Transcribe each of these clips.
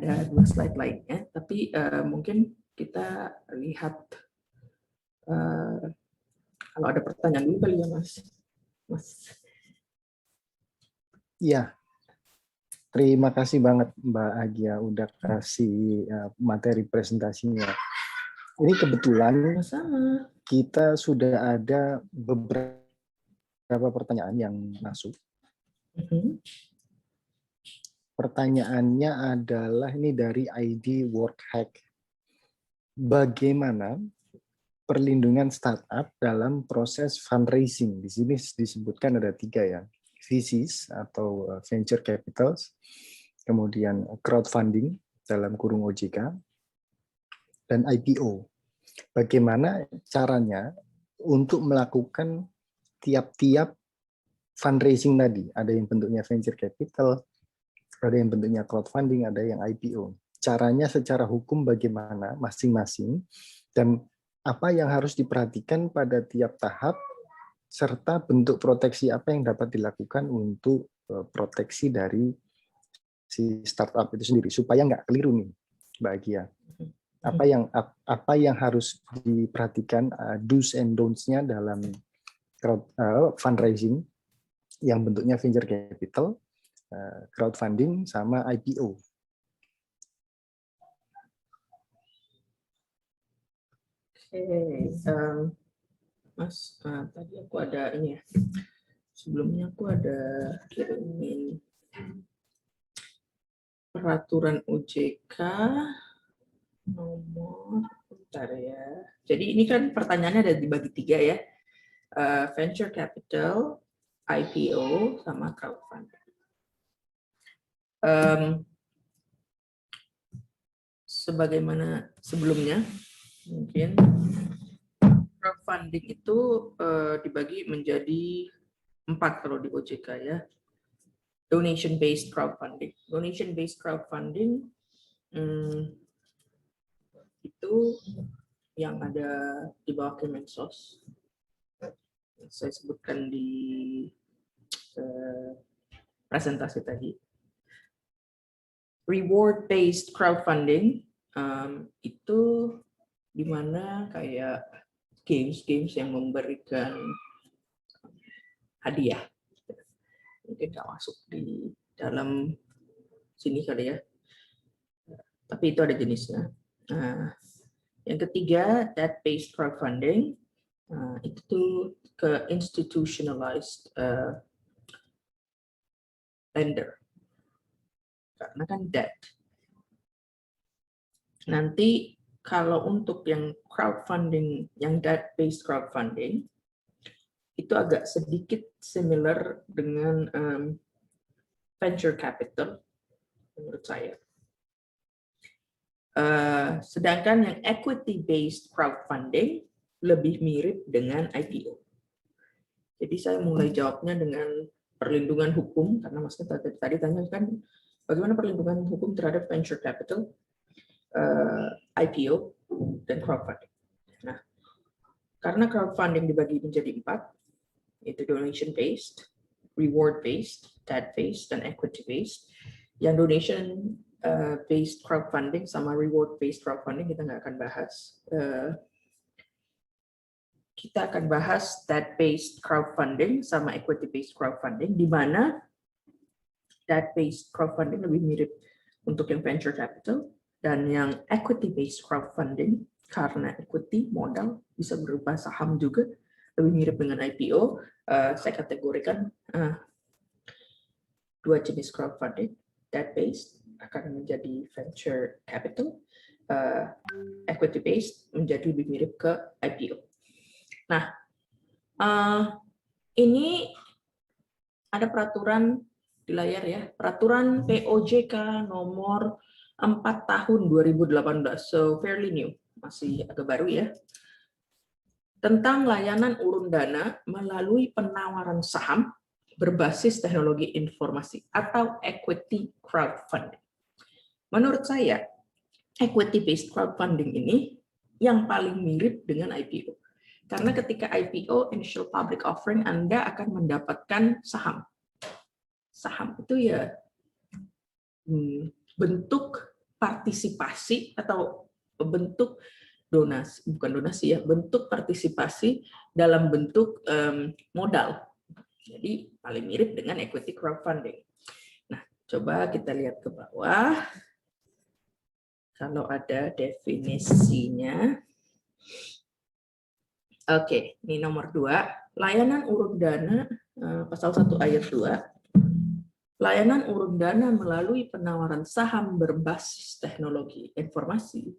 ada 2 slide lainnya, tapi mungkin kita lihat kalau ada pertanyaan dulu kali ya, Mas. Iya, terima kasih banget Mbak Agia udah kasih materi presentasinya. Ini kebetulan Sama. kita sudah ada beberapa pertanyaan yang masuk. Pertanyaannya adalah ini dari ID WorkHack. Bagaimana perlindungan startup dalam proses fundraising? Di sini disebutkan ada 3 ya. VCs atau venture capitals, kemudian crowdfunding dalam kurung OJK, dan IPO. Bagaimana caranya untuk melakukan tiap-tiap fundraising tadi? Ada yang bentuknya venture capital, ada yang bentuknya crowdfunding, ada yang IPO. Caranya secara hukum bagaimana masing-masing, dan apa yang harus diperhatikan pada tiap tahap, serta bentuk proteksi apa yang dapat dilakukan untuk proteksi dari si startup itu sendiri, supaya nggak keliru nih, Mbak Agia. Apa yang harus diperhatikan, do's and don'ts-nya dalam fundraising yang bentuknya venture capital, crowdfunding, sama IPO. Oke, Mas, tadi aku ada ini ya. Sebelumnya aku ada kirimin peraturan OJK nomor, bentar ya. Jadi ini kan pertanyaannya ada dibagi 3 ya. Venture capital, IPO, sama crowdfunding. Sebagaimana sebelumnya, mungkin crowdfunding itu dibagi menjadi 4 kalau di OJK ya. Donation based crowdfunding. Donation based crowdfunding itu yang ada di bawah Kemensos. Saya sebutkan di presentasi tadi. Reward based crowdfunding itu di mana kayak games yang memberikan hadiah. Mungkin nggak masuk di dalam sini kali ya, tapi itu ada jenisnya. Yang ketiga, debt based crowdfunding, itu ke institutionalized lender, karena kan debt. Nanti kalau untuk yang crowdfunding, yang debt based crowdfunding, itu agak sedikit similar dengan venture capital menurut saya. Sedangkan yang equity based crowdfunding lebih mirip dengan IPO. Jadi saya mulai jawabnya dengan perlindungan hukum, karena Mas tadi tanya kan bagaimana perlindungan hukum terhadap venture capital, IPO, dan crowdfunding. Nah, karena crowdfunding dibagi menjadi 4, yaitu donation based, reward based, debt based, dan equity based. Yang donation based crowdfunding sama reward based crowdfunding kita nggak akan bahas. Kita akan bahas debt based crowdfunding sama equity based crowdfunding, di mana debt based crowdfunding lebih mirip untuk yang venture capital, dan yang equity based crowdfunding karena equity modal bisa berupa saham juga lebih mirip dengan IPO. Saya kategorikan 2 jenis crowdfunding. Debt based akan menjadi venture capital, equity based menjadi lebih mirip ke IPO. Nah, ini ada peraturan di layar ya, peraturan POJK nomor 4 tahun 2018, so fairly new, masih agak baru ya, tentang layanan urun dana melalui penawaran saham berbasis teknologi informasi atau equity crowdfunding. Menurut saya, equity based crowdfunding ini yang paling mirip dengan IPO. Karena ketika IPO, initial public offering, Anda akan mendapatkan saham. Saham itu ya bentuk partisipasi atau bentuk donasi, bukan donasi ya, bentuk partisipasi dalam bentuk modal. Jadi paling mirip dengan equity crowdfunding. Nah, coba kita lihat ke bawah. Kalau ada definisinya. Oke, ini nomor 2. Layanan urun dana, pasal 1 ayat 2. Layanan urun dana melalui penawaran saham berbasis teknologi informasi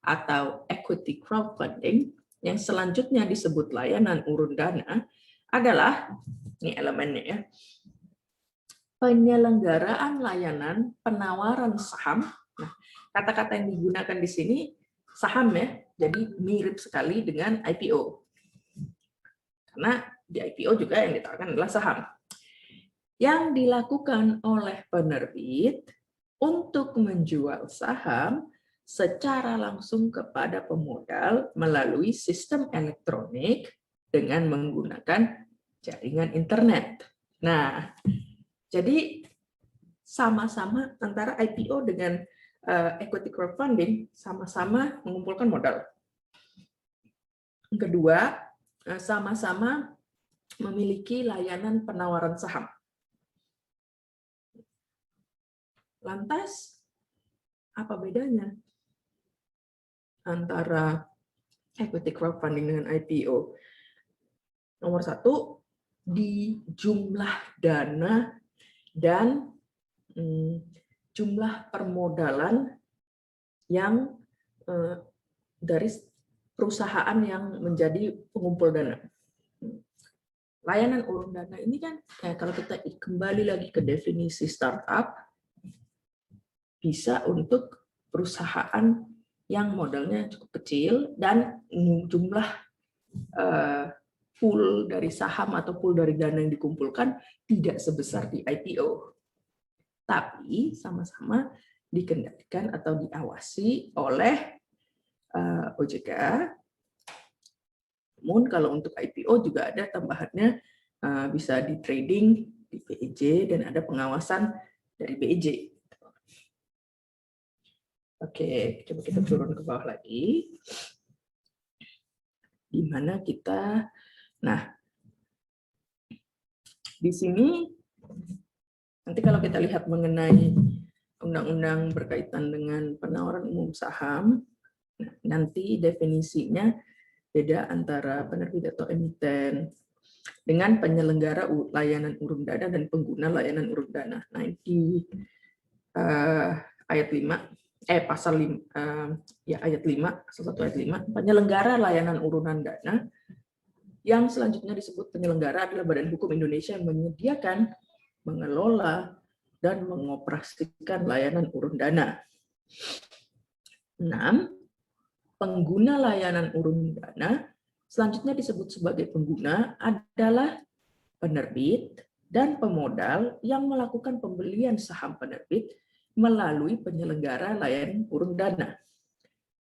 atau equity crowdfunding yang selanjutnya disebut layanan urun dana adalah, ini elemennya ya, penyelenggaraan layanan penawaran saham. Nah, kata-kata yang digunakan di sini saham ya, jadi mirip sekali dengan IPO. Karena di IPO juga yang ditawarkan adalah saham. Yang dilakukan oleh penerbit untuk menjual saham secara langsung kepada pemodal melalui sistem elektronik dengan menggunakan jaringan internet. Nah, jadi sama-sama antara IPO dengan equity crowdfunding sama-sama mengumpulkan modal. Yang kedua, sama-sama memiliki layanan penawaran saham. Lantas, apa bedanya antara equity crowdfunding dengan IPO? Nomor 1, di jumlah dana dan jumlah permodalan yang dari perusahaan yang menjadi pengumpul dana. Layanan urun dana ini kan, kalau kita kembali lagi ke definisi startup, bisa untuk perusahaan yang modalnya cukup kecil dan jumlah pool dari saham atau pool dari dana yang dikumpulkan tidak sebesar di IPO. Tapi sama-sama dikendalikan atau diawasi oleh OJK. Namun kalau untuk IPO juga ada tambahannya, bisa di trading di BEJ dan ada pengawasan dari BEJ. Oke, coba kita turun ke bawah lagi. Di mana kita, nah, di sini nanti kalau kita lihat mengenai undang-undang berkaitan dengan penawaran umum saham, nanti definisinya beda antara penerbit atau emiten dengan penyelenggara layanan urun dana dan pengguna layanan urun dana. Nah, di ayat 5, pasal 5, ya ayat 5, pasal 1 ayat 5, penyelenggara layanan urunan dana yang selanjutnya disebut penyelenggara adalah Badan Hukum Indonesia yang menyediakan, mengelola, dan mengoperasikan layanan urun dana. 6. Pengguna layanan urun dana selanjutnya disebut sebagai pengguna adalah penerbit dan pemodal yang melakukan pembelian saham penerbit melalui penyelenggara layanan urun dana.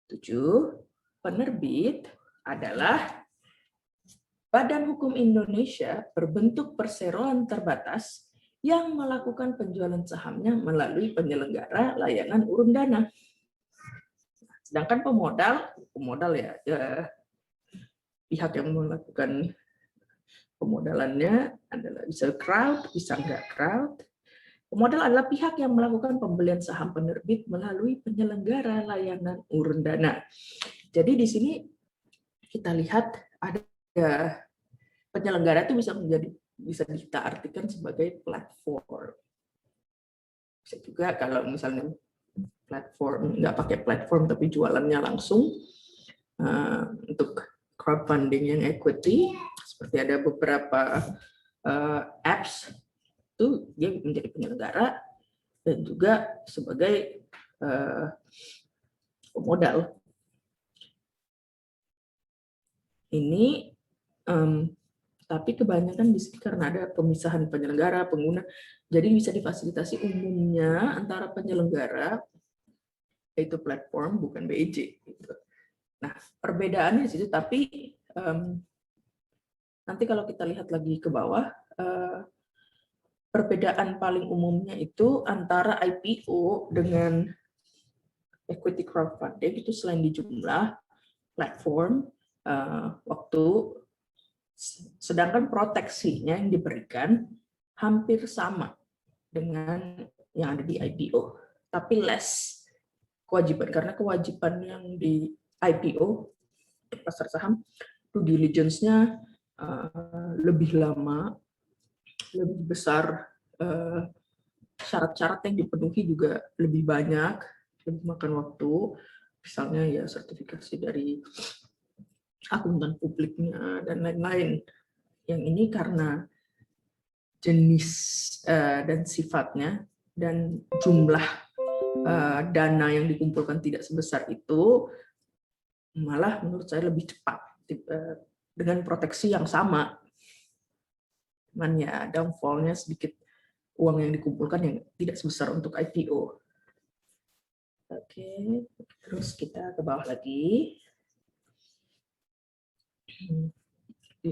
7. Penerbit adalah Badan Hukum Indonesia berbentuk perseroan terbatas yang melakukan penjualan sahamnya melalui penyelenggara layanan urun dana. Sedangkan pemodal ya pihak yang melakukan pemodalannya adalah bisa crowd, bisa enggak crowd. Pemodal adalah pihak yang melakukan pembelian saham penerbit melalui penyelenggara layanan urun dana. Jadi di sini kita lihat ada penyelenggara itu bisa kita artikan sebagai platform. Bisa juga kalau misalnya platform nggak pakai platform tapi jualannya langsung, untuk crowdfunding yang equity seperti ada beberapa apps itu dia menjadi penyelenggara dan juga sebagai pemodal. Ini tapi kebanyakan di sini karena ada pemisahan penyelenggara, pengguna, jadi bisa difasilitasi umumnya antara penyelenggara yaitu platform bukan BEJ. Nah, perbedaannya di situ, tapi nanti kalau kita lihat lagi ke bawah, perbedaan paling umumnya itu antara IPO dengan equity crowdfunding itu selain di jumlah platform, waktu, sedangkan proteksinya yang diberikan hampir sama dengan yang ada di IPO, tapi less kewajiban, karena kewajiban yang di IPO pasar saham due diligence-nya lebih lama, lebih besar, syarat-syarat yang dipenuhi juga lebih banyak, lebih makan waktu, misalnya ya sertifikasi dari akuntan publiknya dan lain-lain. Yang ini karena jenis dan sifatnya dan jumlah dana yang dikumpulkan tidak sebesar itu, malah menurut saya lebih cepat dengan proteksi yang sama. Cuman ya downfall-nya sedikit, uang yang dikumpulkan yang tidak sebesar untuk IPO. Oke, terus kita ke bawah lagi.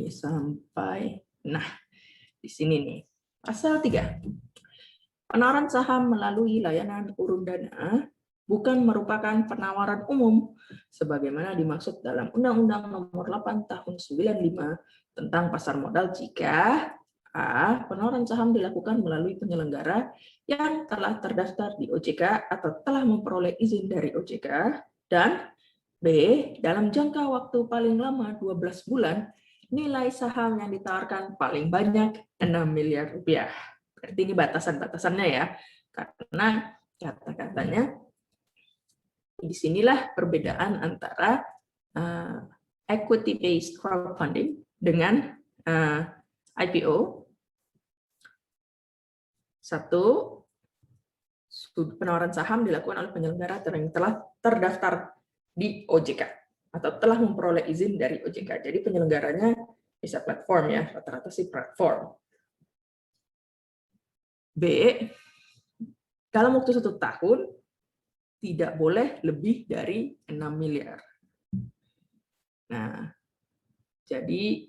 Sampai, nah di sini nih, pasal 3. Penawaran saham melalui layanan urun dana bukan merupakan penawaran umum sebagaimana dimaksud dalam Undang-Undang Nomor 8 Tahun 95 tentang pasar modal jika A. Penawaran saham dilakukan melalui penyelenggara yang telah terdaftar di OJK atau telah memperoleh izin dari OJK, dan B. Dalam jangka waktu paling lama 12 bulan, nilai saham yang ditawarkan paling banyak 6 miliar rupiah. Berarti ini batasan-batasannya ya, karena kata-katanya disinilah perbedaan antara equity-based crowdfunding dengan IPO. Satu, penawaran saham dilakukan oleh penyelenggara yang telah terdaftar di OJK atau telah memperoleh izin dari OJK. Jadi penyelenggaranya bisa platform ya, rata-rata sih platform. B, dalam waktu 1 tahun tidak boleh lebih dari 6 miliar. Nah, jadi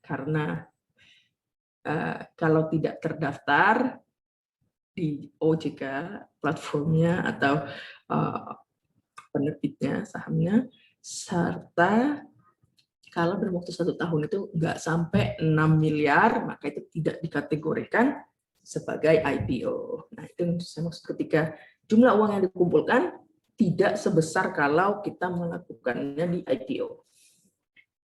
karena kalau tidak terdaftar di OJK platformnya atau penerbitnya sahamnya, serta kalau dalam waktu 1 tahun itu nggak sampai 6 miliar, maka itu tidak dikategorikan sebagai IPO. Nah, itu yang saya maksud ketika jumlah uang yang dikumpulkan tidak sebesar kalau kita melakukannya di IPO.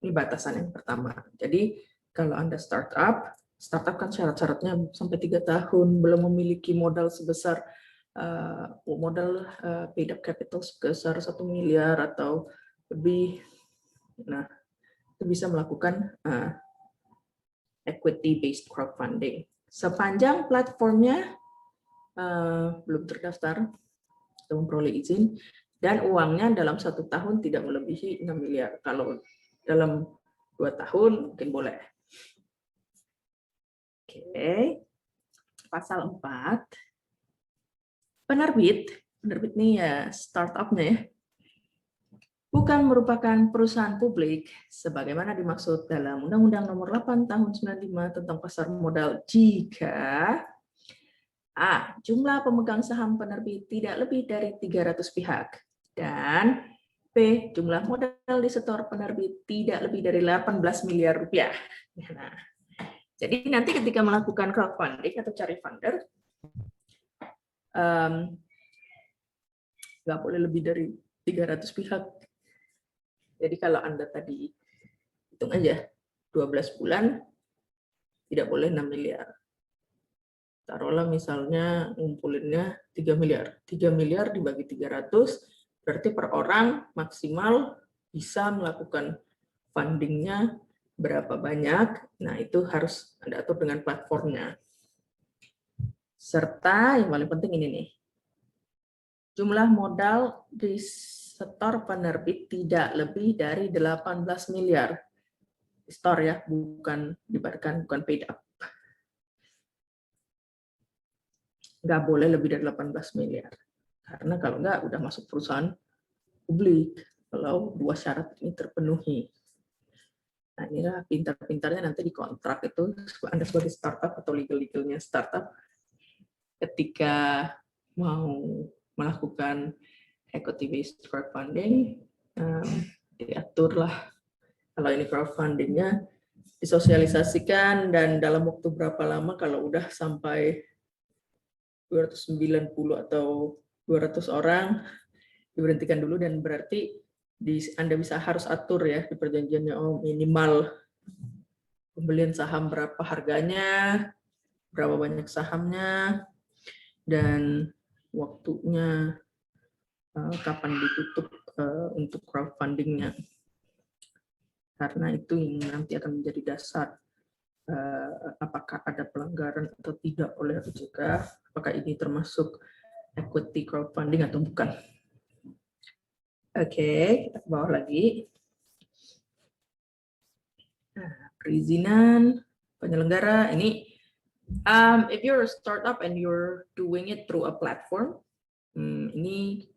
Ini batasan yang pertama. Jadi kalau Anda startup kan syarat-syaratnya sampai 3 tahun, belum memiliki modal sebesar modal paid up capital sebesar 1 miliar atau lebih. Nah, itu bisa melakukan equity-based crowdfunding. Sepanjang platformnya belum terdaftar atau memperoleh izin, dan uangnya dalam 1 tahun tidak melebihi 6 miliar. Kalau dalam 2 tahun mungkin boleh. Oke. Pasal 4. Penerbit ini ya startup-nya ya, bukan merupakan perusahaan publik sebagaimana dimaksud dalam Undang-Undang Nomor 8 Tahun 95 tentang pasar modal jika A. Jumlah pemegang saham penerbit tidak lebih dari 300 pihak, dan B. Jumlah modal disetor penerbit tidak lebih dari 18 miliar rupiah. Nah, jadi nanti ketika melakukan crowdfunding atau cari funder, nggak boleh lebih dari 300 pihak. Jadi kalau Anda tadi hitung aja 12 bulan tidak boleh 6 miliar. Taruhlah misalnya ngumpulinnya 3 miliar. 3 miliar dibagi 300 berarti per orang maksimal bisa melakukan fundingnya berapa banyak. Nah, itu harus Anda atur dengan platformnya. Serta yang paling penting ini nih. Jumlah modal disetor penerbit tidak lebih dari 18 miliar. Store ya, bukan dibayarkan, bukan paid up. Nggak boleh lebih dari 18 miliar. Karena kalau nggak, udah masuk perusahaan publik. Kalau 2 syarat ini terpenuhi. Nah, inilah pintar-pintarnya nanti di kontrak itu, Anda sebagai startup atau legal-legalnya startup, ketika mau melakukan equity based crowdfunding, diaturlah kalau ini crowdfundingnya, disosialisasikan, dan dalam waktu berapa lama kalau udah sampai 290 atau 200 orang diberhentikan dulu, dan berarti Anda harus atur ya di perjanjiannya, minimal pembelian saham berapa harganya, berapa banyak sahamnya, dan waktunya kapan ditutup untuk crowdfundingnya. Karena itu yang nanti akan menjadi dasar apakah ada pelanggaran atau tidak oleh OJK, apakah ini termasuk equity crowdfunding atau bukan. Oke, kita ke bawah lagi. Nah, perizinan penyelenggara ini, if you're a startup and you're doing it through a platform, ini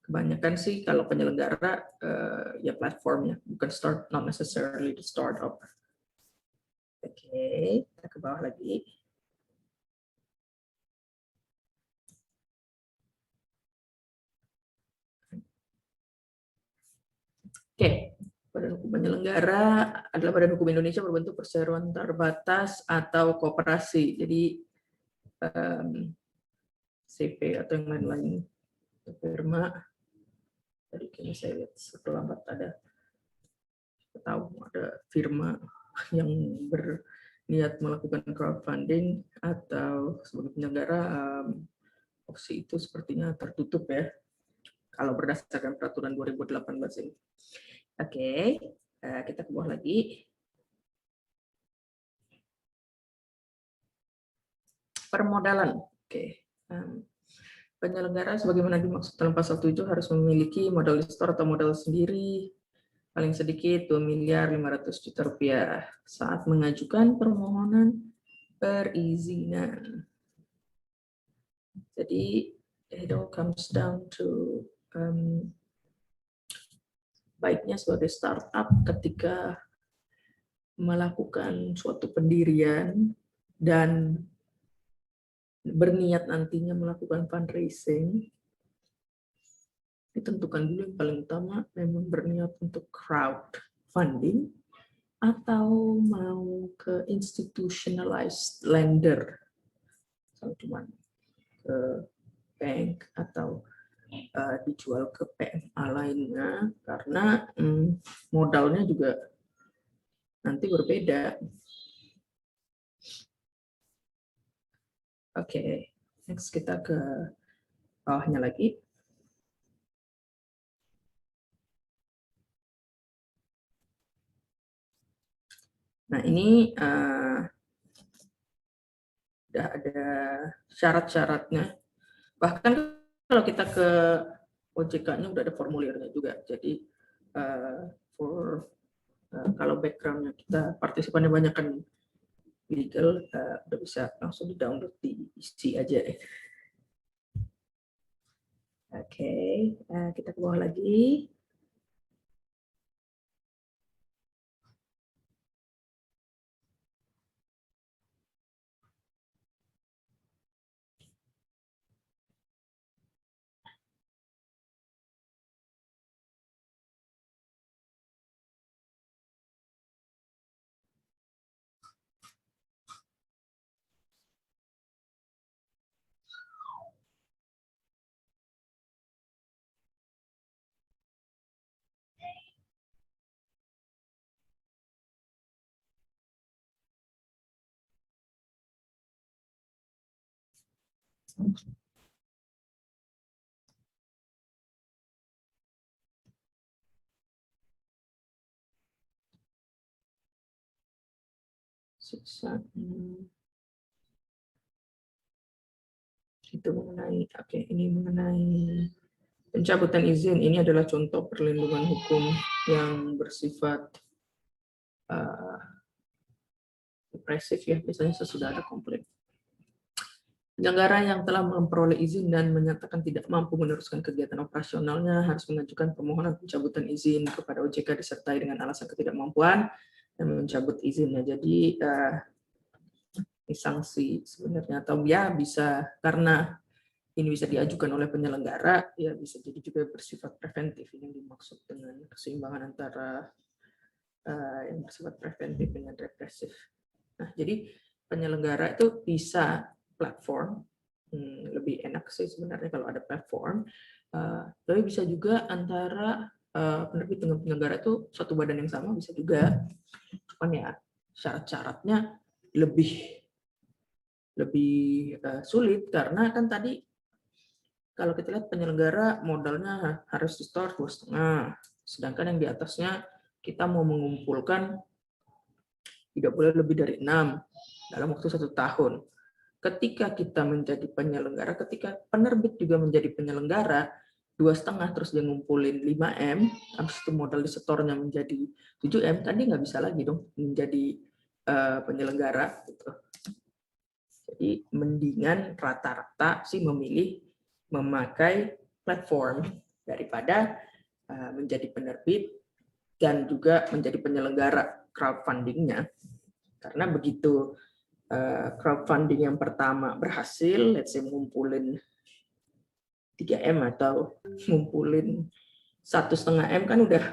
kebanyakan sih kalau penyelenggara ya platformnya, bukan not necessarily the startup. Oke, kita ke bawah lagi. Oke, badan hukum penyelenggara adalah badan hukum Indonesia berbentuk perseroan terbatas atau koperasi. Jadi CP atau yang lain-lain, firma. Tadi kayaknya saya lihat terlambat ada firma yang berniat melakukan crowdfunding atau sebagai penyelenggara, opsi itu sepertinya tertutup ya kalau berdasarkan peraturan 2018 ini. Oke, kita ke bawah lagi. Permodalan. Oke. Penyelenggara sebagaimana dimaksud dalam pasal 7 harus memiliki modal store atau modal sendiri paling sedikit 2.500.000.000 rupiah saat mengajukan permohonan perizinan. Jadi it all comes down to baiknya sebagai startup ketika melakukan suatu pendirian dan berniat nantinya melakukan fundraising, ditentukan dulu yang paling utama, memang berniat untuk crowdfunding atau mau ke institutionalized lender, cuma ke bank atau dijual ke PMA lainnya, karena modalnya juga nanti berbeda. Oke, next kita ke bawahnya lagi. Nah, ini udah ada syarat-syaratnya. Bahkan kalau kita ke OJK-nya udah ada formulirnya juga. Jadi kalau background-nya kita partisipannya banyak kan legal, udah bisa langsung di-download, diisi aja. Oke, kita ke bawah lagi. Itu mengenai, ini mengenai pencabutan izin. Ini adalah contoh perlindungan hukum yang bersifat represif ya, biasanya sesudah ada konflik. Penyelenggara yang telah memperoleh izin dan menyatakan tidak mampu meneruskan kegiatan operasionalnya harus mengajukan permohonan pencabutan izin kepada OJK disertai dengan alasan ketidakmampuan dan mencabut izinnya. Jadi ini sanksi sebenarnya, atau ya bisa karena ini bisa diajukan oleh penyelenggara, ya bisa jadi juga bersifat preventif. Ini yang dimaksud dengan keseimbangan antara yang bersifat preventif dengan represif. Nah, jadi penyelenggara itu bisa platform, lebih enak sih sebenarnya kalau ada platform, tapi bisa juga antara penerbit dengan penyelenggara itu satu badan yang sama, bisa juga. Cuman ya syarat-syaratnya lebih sulit karena kan tadi kalau kita lihat penyelenggara modalnya harus di store 2,5, sedangkan yang di atasnya kita mau mengumpulkan tidak boleh lebih dari 6 dalam waktu 1 tahun. Ketika kita menjadi penyelenggara, ketika penerbit juga menjadi penyelenggara, 2,5 terus dia ngumpulin 5M, habis itu modal di setornya menjadi 7M, kan dia nggak bisa lagi dong menjadi penyelenggara. Gitu. Jadi mendingan rata-rata sih memilih memakai platform daripada menjadi penerbit dan juga menjadi penyelenggara crowdfunding-nya. Karena begitu crowdfunding yang pertama berhasil, let's say ngumpulin 3M atau ngumpulin 1,5M, kan udah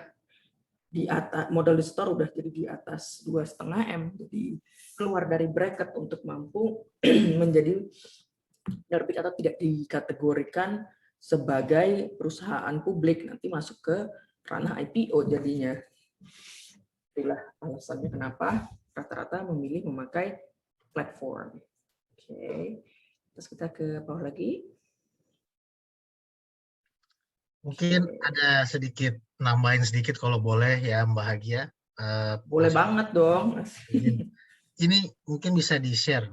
di atas, modal di store udah jadi di atas 2,5M, jadi keluar dari bracket untuk mampu menjadi penerbit atau tidak dikategorikan sebagai perusahaan publik, nanti masuk ke ranah IPO jadinya. Itulah alasannya kenapa rata-rata memilih memakai platform. Oke, terus kita ke bawah lagi. Mungkin ada sedikit, nambahin sedikit kalau boleh ya Mbak Hagia. Boleh banget dong. Ini mungkin bisa di-share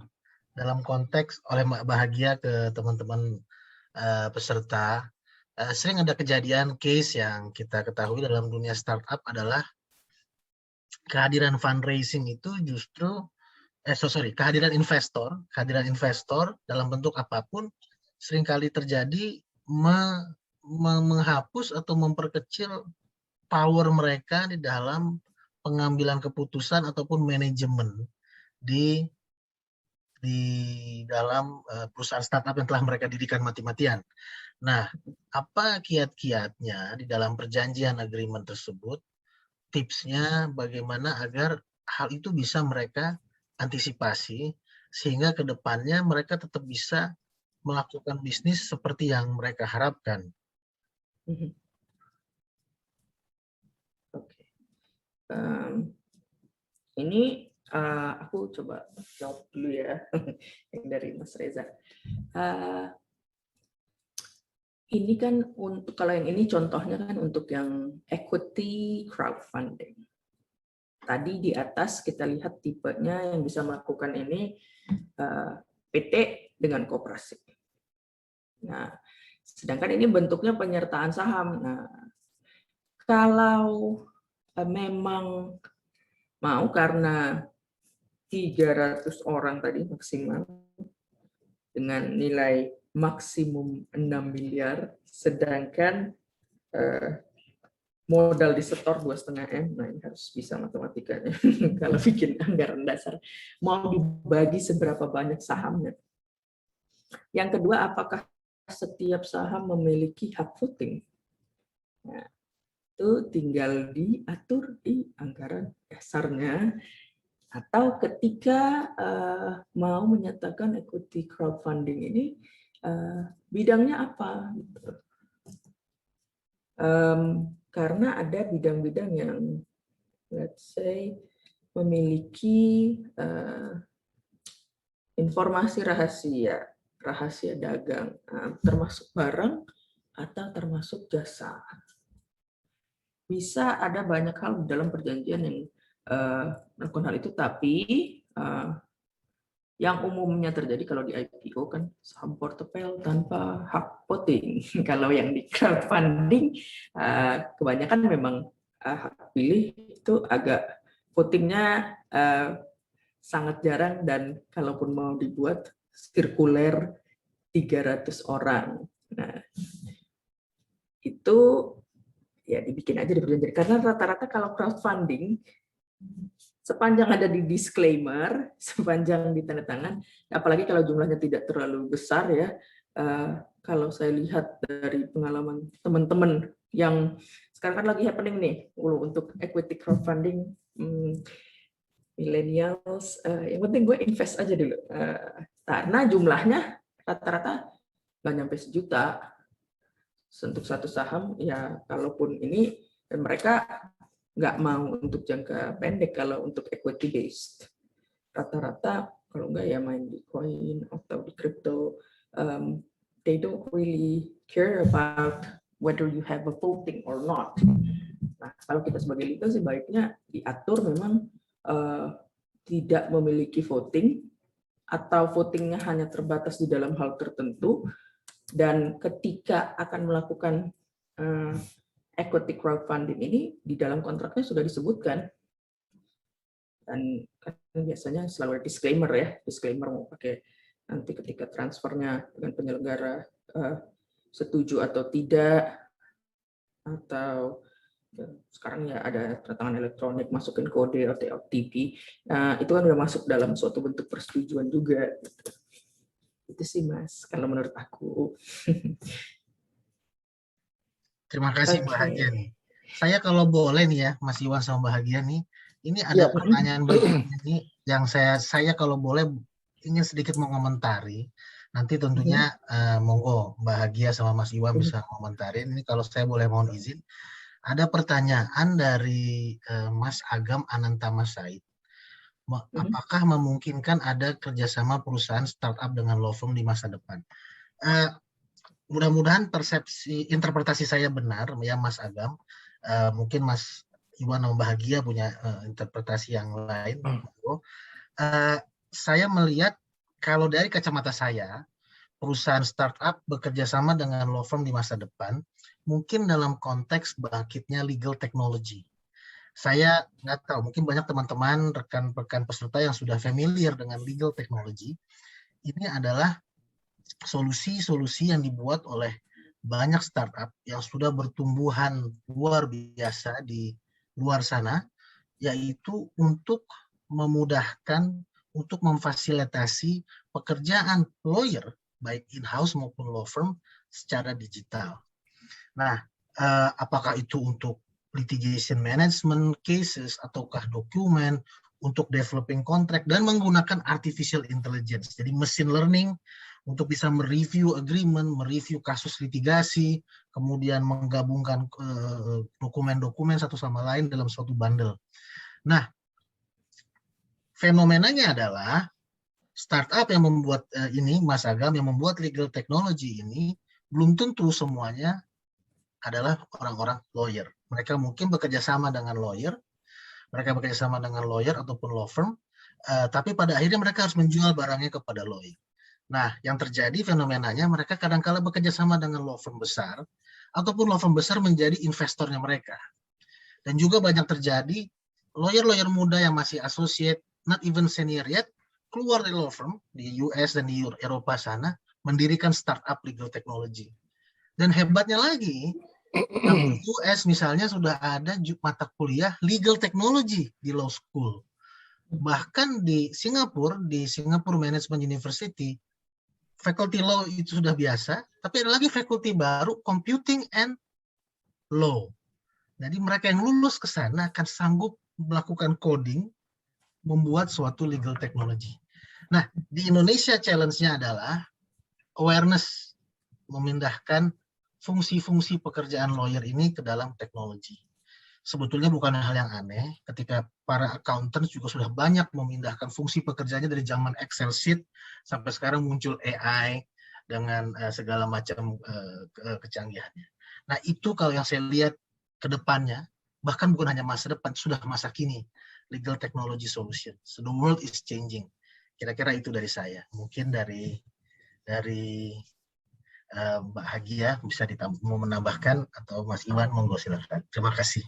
dalam konteks oleh Mbak Bahagia ke teman-teman peserta. Sering ada kejadian case yang kita ketahui dalam dunia startup adalah kehadiran fundraising itu justru kehadiran investor dalam bentuk apapun seringkali terjadi menghapus atau memperkecil power mereka di dalam pengambilan keputusan ataupun manajemen di dalam perusahaan startup yang telah mereka dirikan mati-matian. Nah, apa kiat-kiatnya di dalam perjanjian agreement tersebut? Tipsnya bagaimana agar hal itu bisa mereka antisipasi sehingga ke depannya mereka tetap bisa melakukan bisnis seperti yang mereka harapkan. Oke. Ini aku coba jawab dulu ya, yang dari Mas Reza. Ini kan untuk, kalau yang ini contohnya kan untuk yang equity crowdfunding. Tadi di atas kita lihat tipenya yang bisa melakukan ini PT dengan koperasi. Nah, sedangkan ini bentuknya penyertaan saham. Nah, kalau memang mau karena 300 orang tadi maksimal dengan nilai maksimum 6 miliar, sedangkan modal disetor 2,5M, nah ini harus bisa matematikanya kalau bikin anggaran dasar. Mau dibagi seberapa banyak sahamnya? Yang kedua, apakah setiap saham memiliki hak voting? Nah, itu tinggal diatur di anggaran dasarnya, atau ketika mau menyatakan equity crowdfunding ini bidangnya apa? Karena ada bidang-bidang yang let's say memiliki informasi rahasia dagang, termasuk barang atau termasuk jasa. Bisa ada banyak hal dalam perjanjian yang melakukan hal itu, tapi yang umumnya terjadi kalau di IPO kan saham portfolio tanpa hak voting. Kalau yang di crowdfunding kebanyakan memang hak pilih itu agak votingnya sangat jarang, dan kalaupun mau dibuat sirkuler 300 orang. Nah, itu ya dibikin aja di perjanjian, karena rata-rata kalau crowdfunding sepanjang ada di disclaimer, sepanjang di tanda tangan, apalagi kalau jumlahnya tidak terlalu besar ya, kalau saya lihat dari pengalaman teman-teman yang sekarang kan lagi happening nih untuk equity crowdfunding, millennials, yang penting gue invest aja dulu, karena jumlahnya rata-rata nggak nyampe sejuta untuk satu saham ya, kalaupun ini, dan mereka nggak mau untuk jangka pendek kalau untuk equity based, rata-rata kalau nggak ya main di coin atau di crypto. They don't really care about whether you have a voting or not. Nah, kalau kita sebagai legal sih baiknya diatur memang tidak memiliki voting, atau votingnya hanya terbatas di dalam hal tertentu, dan ketika akan melakukan equity crowdfunding ini di dalam kontraknya sudah disebutkan, dan biasanya selalu ada disclaimer mau pakai nanti ketika transfernya dengan penyelenggara setuju atau tidak, atau sekarang ya ada tangan elektronik, masukin kode atau OTP, itu kan udah masuk dalam suatu bentuk persetujuan juga. Itu sih Mas, kalau menurut aku. Terima kasih Bahagia nih. Saya kalau boleh nih ya, Mas Iwan sama Bahagia nih, ini ada pertanyaan berikutnya nih yang saya kalau boleh ingin sedikit mengomentari. Nanti tentunya monggo Bahagia sama Mas Iwan bisa komentarin. Ini kalau saya boleh mohon izin. Ada pertanyaan dari Mas Agam Anantama Said. Apakah memungkinkan ada kerjasama perusahaan startup dengan law firm di masa depan? Mudah-mudahan interpretasi saya benar ya Mas Agam. Mungkin Mas Iwan Bahagia punya interpretasi yang lain. Saya melihat kalau dari kacamata saya, perusahaan startup bekerja sama dengan law firm di masa depan, mungkin dalam konteks bangkitnya legal technology. Saya nggak tahu, mungkin banyak teman-teman, rekan-rekan peserta yang sudah familiar dengan legal technology. Ini adalah solusi-solusi yang dibuat oleh banyak startup yang sudah bertumbuhan luar biasa di luar sana, yaitu untuk memudahkan, untuk memfasilitasi pekerjaan lawyer, baik in-house maupun law firm, secara digital. Nah, apakah itu untuk litigation management cases, ataukah dokumen, untuk developing contract, dan menggunakan artificial intelligence, jadi machine learning, untuk bisa mereview agreement, mereview kasus litigasi, kemudian menggabungkan dokumen-dokumen satu sama lain dalam suatu bundle. Nah, fenomenanya adalah startup yang membuat ini, Mas Agam, yang membuat legal technology ini, belum tentu semuanya adalah orang-orang lawyer. Mereka mungkin bekerja sama dengan lawyer, ataupun law firm, tapi pada akhirnya mereka harus menjual barangnya kepada lawyer. Nah, yang terjadi fenomenanya mereka kadang-kala bekerja sama dengan law firm besar, ataupun law firm besar menjadi investornya mereka. Dan juga banyak terjadi lawyer-lawyer muda yang masih associate, not even senior yet, keluar dari law firm di US dan di Eropa sana, mendirikan startup legal technology. Dan hebatnya lagi, di US misalnya sudah ada mata kuliah legal technology di law school. Bahkan di Singapura Management University, faculty law itu sudah biasa, tapi ada lagi faculty baru, computing and law. Jadi mereka yang lulus ke sana akan sanggup melakukan coding, membuat suatu legal technology. Nah, di Indonesia challenge-nya adalah awareness, memindahkan fungsi-fungsi pekerjaan lawyer ini ke dalam teknologi. Sebetulnya bukan hal yang aneh ketika para accountants juga sudah banyak memindahkan fungsi pekerjaannya dari zaman Excel sheet sampai sekarang muncul AI dengan segala macam kecanggihannya. Nah, itu kalau yang saya lihat ke depannya, bahkan bukan hanya masa depan, sudah masa kini, legal technology solution. So the world is changing. Kira-kira itu dari saya. Mungkin dari Mbak Hagia bisa mau menambahkan, atau Mas Iwan, monggo silakan. Terima kasih.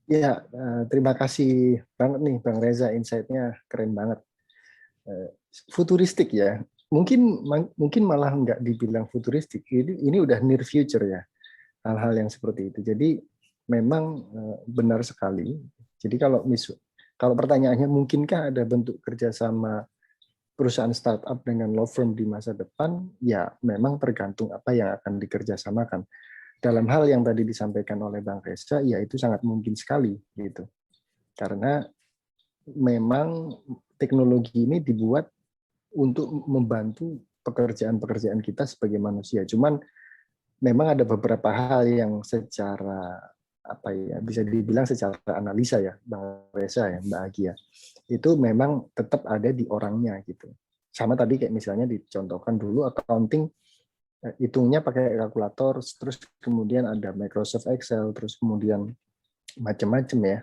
Ya, terima kasih banget nih Bang Reza, insight-nya keren banget. Futuristik ya, mungkin malah nggak dibilang futuristik, ini udah near future ya, hal-hal yang seperti itu. Jadi memang benar sekali. Jadi kalau pertanyaannya mungkinkah ada bentuk kerjasama perusahaan startup dengan law firm di masa depan, ya memang tergantung apa yang akan dikerjasamakan. Dalam hal yang tadi disampaikan oleh Bang Reza, ya itu sangat mungkin sekali gitu. Karena memang teknologi ini dibuat untuk membantu pekerjaan-pekerjaan kita sebagai manusia. Cuman memang ada beberapa hal yang secara apa ya, bisa dibilang secara analisa ya, Bang Reza ya, Mbak Agia, itu memang tetap ada di orangnya gitu. Sama tadi kayak misalnya dicontohkan dulu accounting, hitungnya pakai kalkulator, terus kemudian ada Microsoft Excel, terus kemudian macam-macam ya,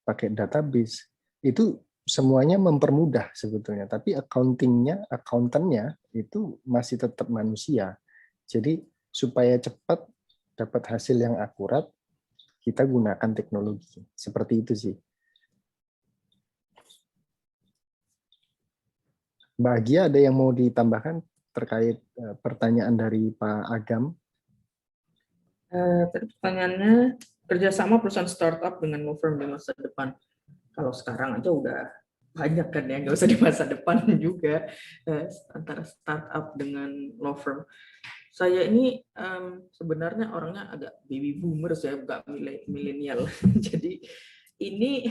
pakai database. Itu semuanya mempermudah sebetulnya, tapi accountant-nya itu masih tetap manusia. Jadi supaya cepat dapat hasil yang akurat, kita gunakan teknologi. Seperti itu sih. Mbak Agia, ada yang mau ditambahkan terkait pertanyaan dari Pak Agam? Pertanyaannya, kerjasama perusahaan startup dengan law firm di masa depan. Kalau sekarang aja udah banyak kan ya, nggak usah di masa depan juga, antara startup dengan law firm. Saya ini sebenarnya orangnya agak baby boomer, saya nggak milenial. Jadi ini,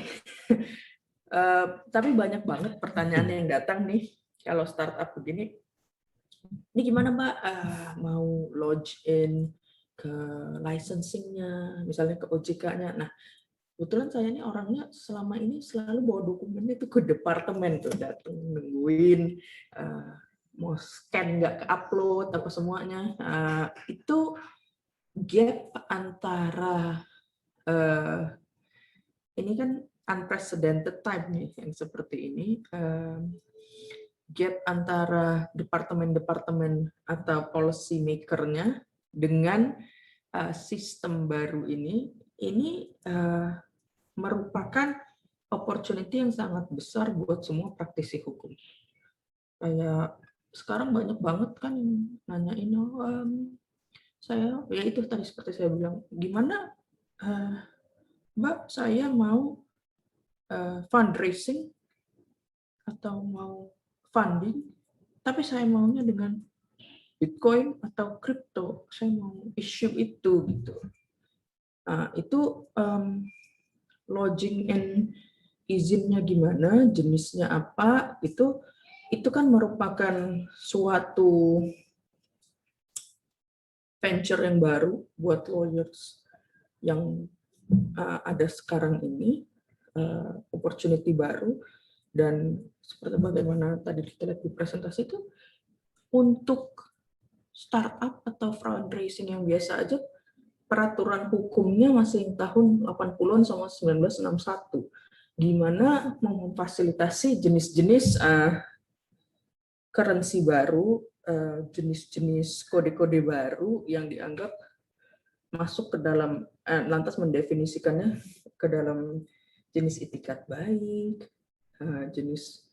tapi banyak banget pertanyaan yang datang nih, kalau startup begini, ini gimana Mbak, mau lodge in ke licensing-nya, misalnya ke OJK-nya. Nah, kebetulan saya ini orangnya selama ini selalu bawa dokumennya itu ke departemen tuh, datang nungguin, mau scan nggak ke upload apa semuanya. Itu gap antara ini kan unprecedented time nih yang seperti ini, gap antara departemen-departemen atau policy maker-nya dengan sistem baru ini merupakan opportunity yang sangat besar buat semua praktisi hukum. Kayak sekarang banyak banget kan nanyain, saya ya itu tadi seperti saya bilang, gimana Mbak, saya mau fundraising atau mau funding, tapi saya maunya dengan Bitcoin atau crypto, saya mau issue itu gitu. Nah, itu lodging and izinnya gimana, jenisnya apa, itu kan merupakan suatu venture yang baru buat lawyers yang ada sekarang ini, opportunity baru. Dan seperti bagaimana tadi kita lihat di presentasi itu, untuk startup atau fundraising yang biasa aja, peraturan hukumnya masih tahun 80-an sama 1961. Gimana mau memfasilitasi jenis-jenis currency baru, jenis-jenis kode-kode baru yang dianggap masuk ke dalam, lantas mendefinisikannya ke dalam jenis itikat baik, jenis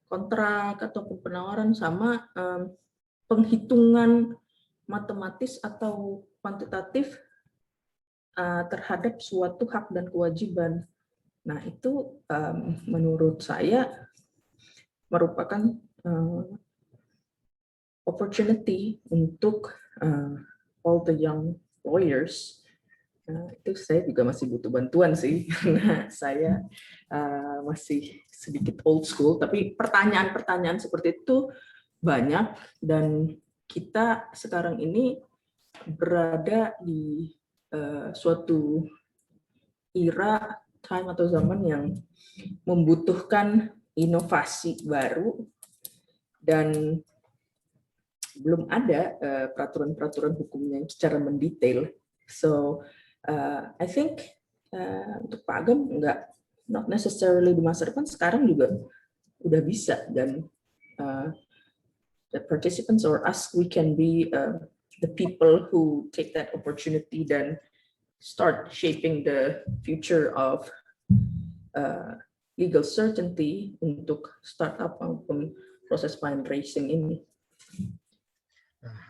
kontrak ataupun penawaran, sama penghitungan matematis atau kuantitatif terhadap suatu hak dan kewajiban. Nah, itu menurut saya merupakan opportunity untuk all the young lawyers. Itu saya juga masih butuh bantuan sih, karena saya masih sedikit old school, tapi pertanyaan-pertanyaan seperti itu banyak, dan kita sekarang ini berada di suatu era, time atau zaman yang membutuhkan inovasi baru, dan belum ada peraturan-peraturan hukumnya secara mendetail. So I think untuk Pak Agam not necessarily di masa depan, sekarang juga udah bisa, dan the participants or us, we can be the people who take that opportunity dan start shaping the future of legal certainty untuk startup maupun proses fundraising ini.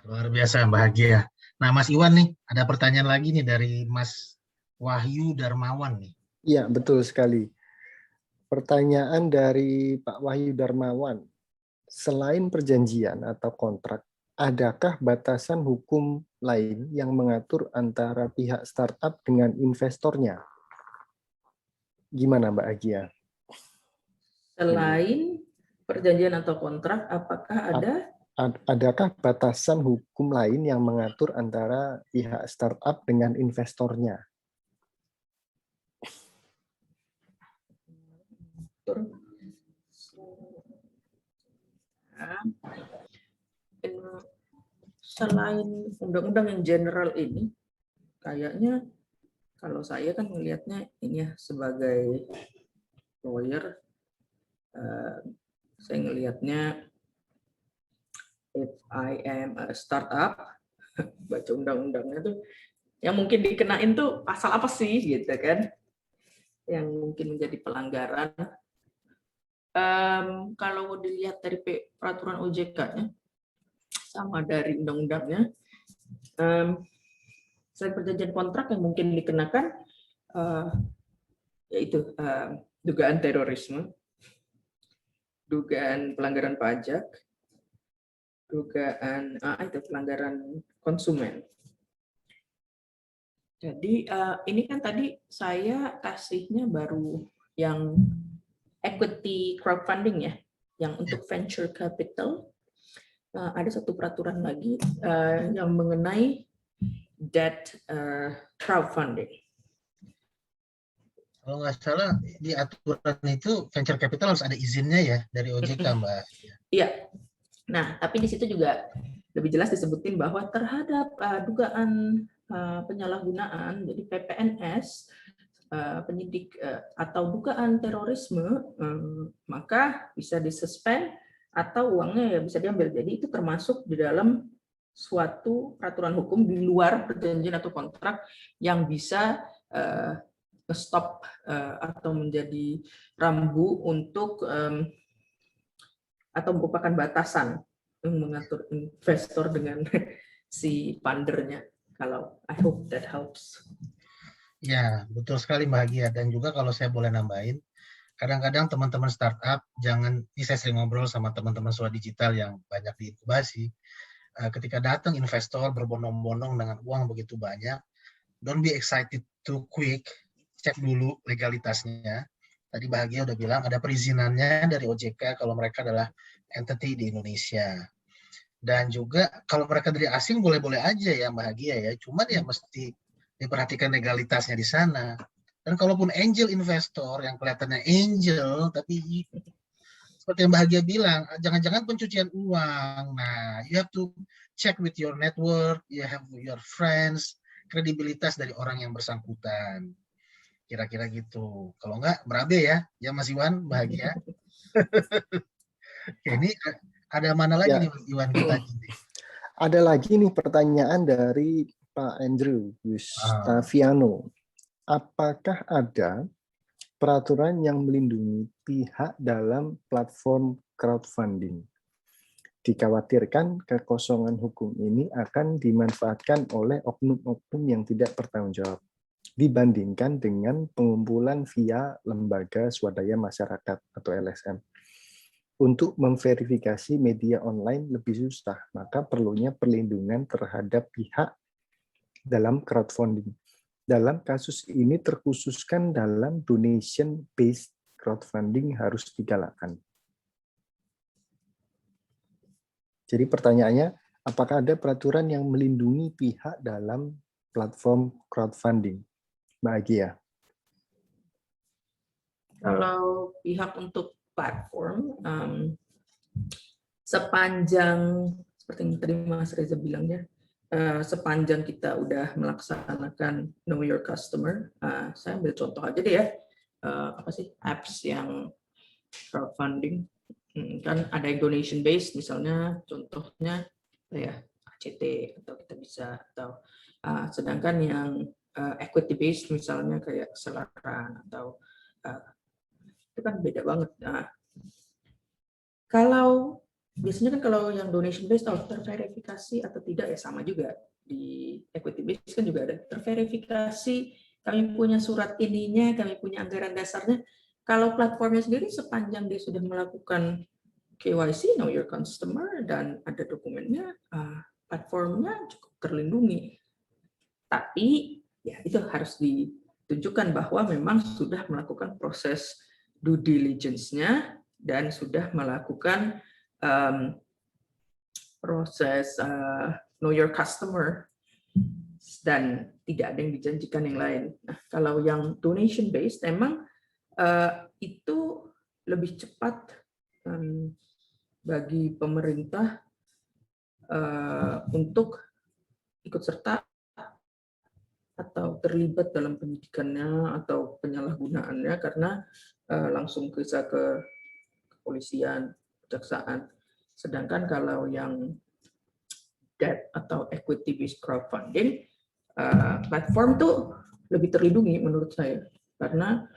Luar biasa, bahagia. Nah, Mas Iwan nih, ada pertanyaan lagi nih dari Mas Wahyu Darmawan nih. Iya, betul sekali. Pertanyaan dari Pak Wahyu Darmawan. selain perjanjian atau kontrak, adakah batasan hukum lain yang mengatur antara pihak startup dengan investornya? Gimana Mbak Agia? Selain perjanjian atau kontrak, apakah ada? Adakah batasan hukum lain yang mengatur antara pihak startup dengan investornya? Selain undang-undang yang general ini, kayaknya kalau saya kan melihatnya ini ya sebagai lawyer, saya ngelihatnya if I am a startup, baca undang-undangnya tuh yang mungkin dikenain tuh pasal apa sih gitu kan, yang mungkin menjadi pelanggaran. Kalau dilihat dari peraturan OJK-nya sama dari undang-undangnya, selain perjanjian kontrak yang mungkin dikenakan yaitu dugaan terorisme, dugaan pelanggaran pajak, dugaan itu pelanggaran konsumen. Jadi ini kan tadi saya kasihnya baru yang equity crowdfunding ya, yang untuk venture capital. Ada satu peraturan lagi yang mengenai debt crowdfunding. Kalau nggak salah di aturan itu venture capital harus ada izinnya ya dari OJK, Mbak. Iya. Nah, tapi di situ juga lebih jelas disebutin bahwa terhadap dugaan penyalahgunaan, jadi PPNS, penyidik atau dugaan terorisme, maka bisa disuspend atau uangnya ya bisa diambil. Jadi itu termasuk di dalam suatu peraturan hukum di luar perjanjian atau kontrak yang bisa stop atau menjadi rambu untuk atau merupakan batasan mengatur investor dengan si fundernya. Kalau I hope that helps. Ya, betul sekali Mbak Gia. Dan juga kalau saya boleh nambahin, kadang-kadang teman-teman startup, ini saya sering ngobrol sama teman-teman Sua Digital yang banyak diinkubasi, ketika datang investor berbondong-bondong dengan uang begitu banyak, don't be excited too quick, cek dulu legalitasnya. Tadi Bahagia udah bilang ada perizinannya dari OJK kalau mereka adalah entity di Indonesia. Dan juga kalau mereka dari asing boleh-boleh aja ya Bahagia ya, cuman ya mesti diperhatikan legalitasnya di sana. Dan kalaupun angel investor yang kelihatannya angel, tapi seperti yang Bahagia bilang, jangan-jangan pencucian uang. Nah, you have to check with your network, you have your friends, kredibilitas dari orang yang bersangkutan. Kira-kira gitu. Kalau enggak, berabe ya Mas Iwan, Bahagia. Oke, ini ada mana lagi nih Mas Iwan kita ini? Ada lagi nih pertanyaan dari Pak Andrew Gustaviano. Apakah ada peraturan yang melindungi pihak dalam platform crowdfunding? Dikhawatirkan kekosongan hukum ini akan dimanfaatkan oleh oknum-oknum yang tidak bertanggung jawab dibandingkan dengan pengumpulan via lembaga swadaya masyarakat atau LSM. Untuk memverifikasi media online lebih susah, maka perlunya perlindungan terhadap pihak dalam crowdfunding. Dalam kasus ini terkhususkan dalam donation-based crowdfunding harus digalakkan. Jadi pertanyaannya, apakah ada peraturan yang melindungi pihak dalam platform crowdfunding? Mbak Agia. Kalau pihak untuk platform, sepanjang seperti yang tadi Mas Reza bilang ya, sepanjang kita udah melaksanakan know your customer, saya ambil contoh aja deh ya, apa sih apps yang crowdfunding, kan ada yang donation based misalnya, contohnya ya ACT atau kita bisa atau sedangkan yang equity based misalnya kayak Selaran atau itu kan beda banget. Nah, kalau biasanya kan kalau yang donation based terverifikasi atau tidak ya sama juga. Di equity based kan juga ada terverifikasi, kami punya surat ininya, kami punya anggaran dasarnya. Kalau platformnya sendiri sepanjang dia sudah melakukan KYC, know your customer, dan ada dokumennya, platformnya cukup terlindungi. Tapi ya itu harus ditunjukkan bahwa memang sudah melakukan proses due diligence-nya dan sudah melakukan proses know your customer dan tidak ada yang dijanjikan yang lain. Nah, kalau yang donation based memang itu lebih cepat bagi pemerintah untuk ikut serta atau terlibat dalam penyidikannya atau penyalahgunaannya karena langsung bisa ke kepolisian, kejaksaan. Sedangkan kalau yang debt atau equity based crowdfunding, platform tuh lebih terlindungi menurut saya karena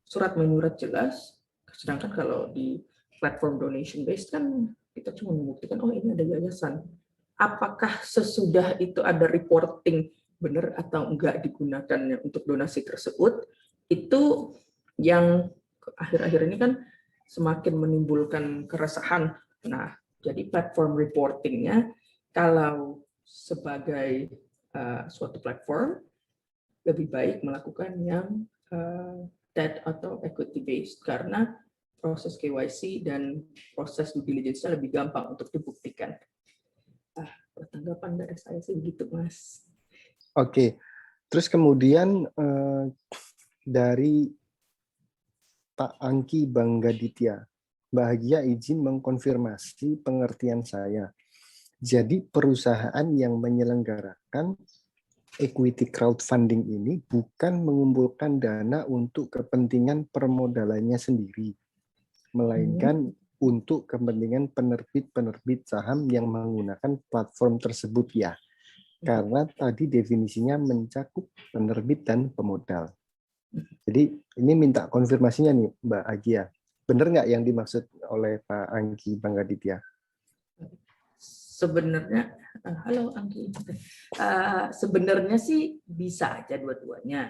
surat menyurat jelas. Sedangkan kalau di platform donation based kan kita cuma membuktikan oh ini ada yayasan. Apakah sesudah itu ada reporting benar atau enggak digunakannya untuk donasi tersebut, itu yang akhir-akhir ini kan semakin menimbulkan keresahan. Nah, jadi platform reportingnya kalau sebagai suatu platform lebih baik melakukan yang debt atau equity based karena proses KYC dan proses due diligence-nya lebih gampang untuk dibuktikan. Tanggapan dari saya sih begitu, Mas. Oke, terus kemudian dari Pak Angki Banggaditya, bahagia izin mengkonfirmasi pengertian saya. Jadi perusahaan yang menyelenggarakan equity crowdfunding ini bukan mengumpulkan dana untuk kepentingan permodalannya sendiri, melainkan untuk kepentingan penerbit-penerbit saham yang menggunakan platform tersebut ya. Karena tadi definisinya mencakup penerbit dan pemodal. Jadi ini minta konfirmasinya nih Mbak Agia. Benar nggak yang dimaksud oleh Pak Angki Banggaditya? Sebenarnya, halo Angki. Sebenarnya sih bisa aja dua-duanya.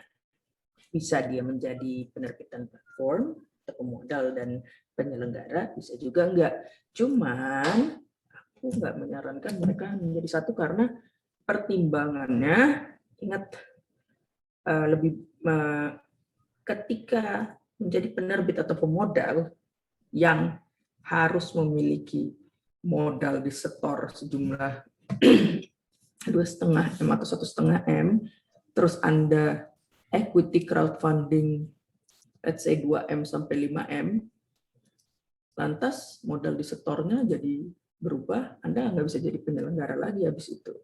Bisa dia menjadi penerbitan platform, atau pemodal dan penyelenggara, bisa juga enggak. Cuman aku nggak menyarankan mereka menjadi satu karena pertimbangannya, ingat ketika menjadi penerbit atau pemodal yang harus memiliki modal disetor sejumlah 2,5 M atau 1,5 M, terus Anda equity crowdfunding let's say 2 M sampai 5 M, lantas modal disetornya jadi berubah, Anda nggak bisa jadi penyelenggara lagi habis itu.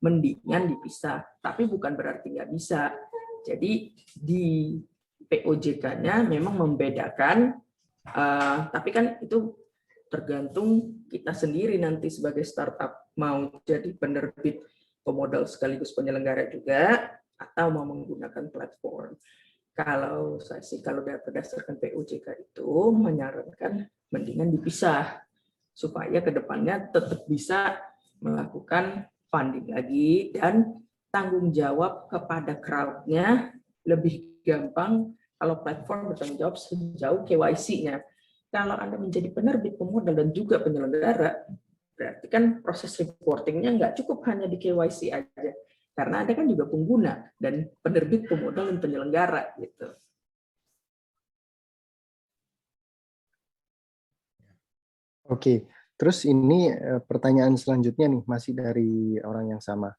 Mendingan dipisah, tapi bukan berarti nggak bisa. Jadi di POJK-nya memang membedakan, tapi kan itu tergantung kita sendiri nanti sebagai startup mau jadi penerbit, pemodal sekaligus penyelenggara juga, atau mau menggunakan platform. Kalau saya sih kalau berdasarkan POJK itu menyarankan mendingan dipisah supaya kedepannya tetap bisa melakukan funding lagi dan tanggung jawab kepada crowd-nya lebih gampang kalau platform bertanggung jawab sejauh KYC-nya. Kalau Anda menjadi penerbit, pemodal dan juga penyelenggara, berarti kan proses reporting-nya nggak cukup hanya di KYC aja. Karena Anda kan juga pengguna dan penerbit, pemodal, dan penyelenggara gitu. Oke, terus ini pertanyaan selanjutnya nih masih dari orang yang sama.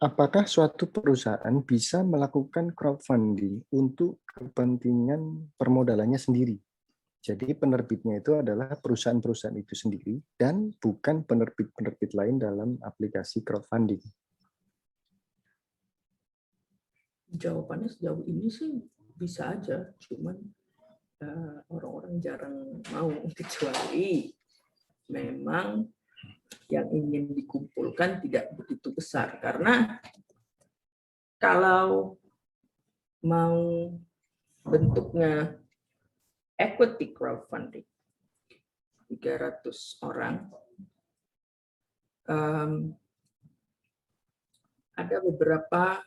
Apakah suatu perusahaan bisa melakukan crowdfunding untuk kepentingan permodalannya sendiri? Jadi penerbitnya itu adalah perusahaan-perusahaan itu sendiri dan bukan penerbit-penerbit lain dalam aplikasi crowdfunding. Jawabannya sejauh ini sih bisa aja, cuman orang-orang jarang mau, kecuali memang yang ingin dikumpulkan tidak begitu besar. Karena kalau mau bentuknya equity crowdfunding 300 orang, ada beberapa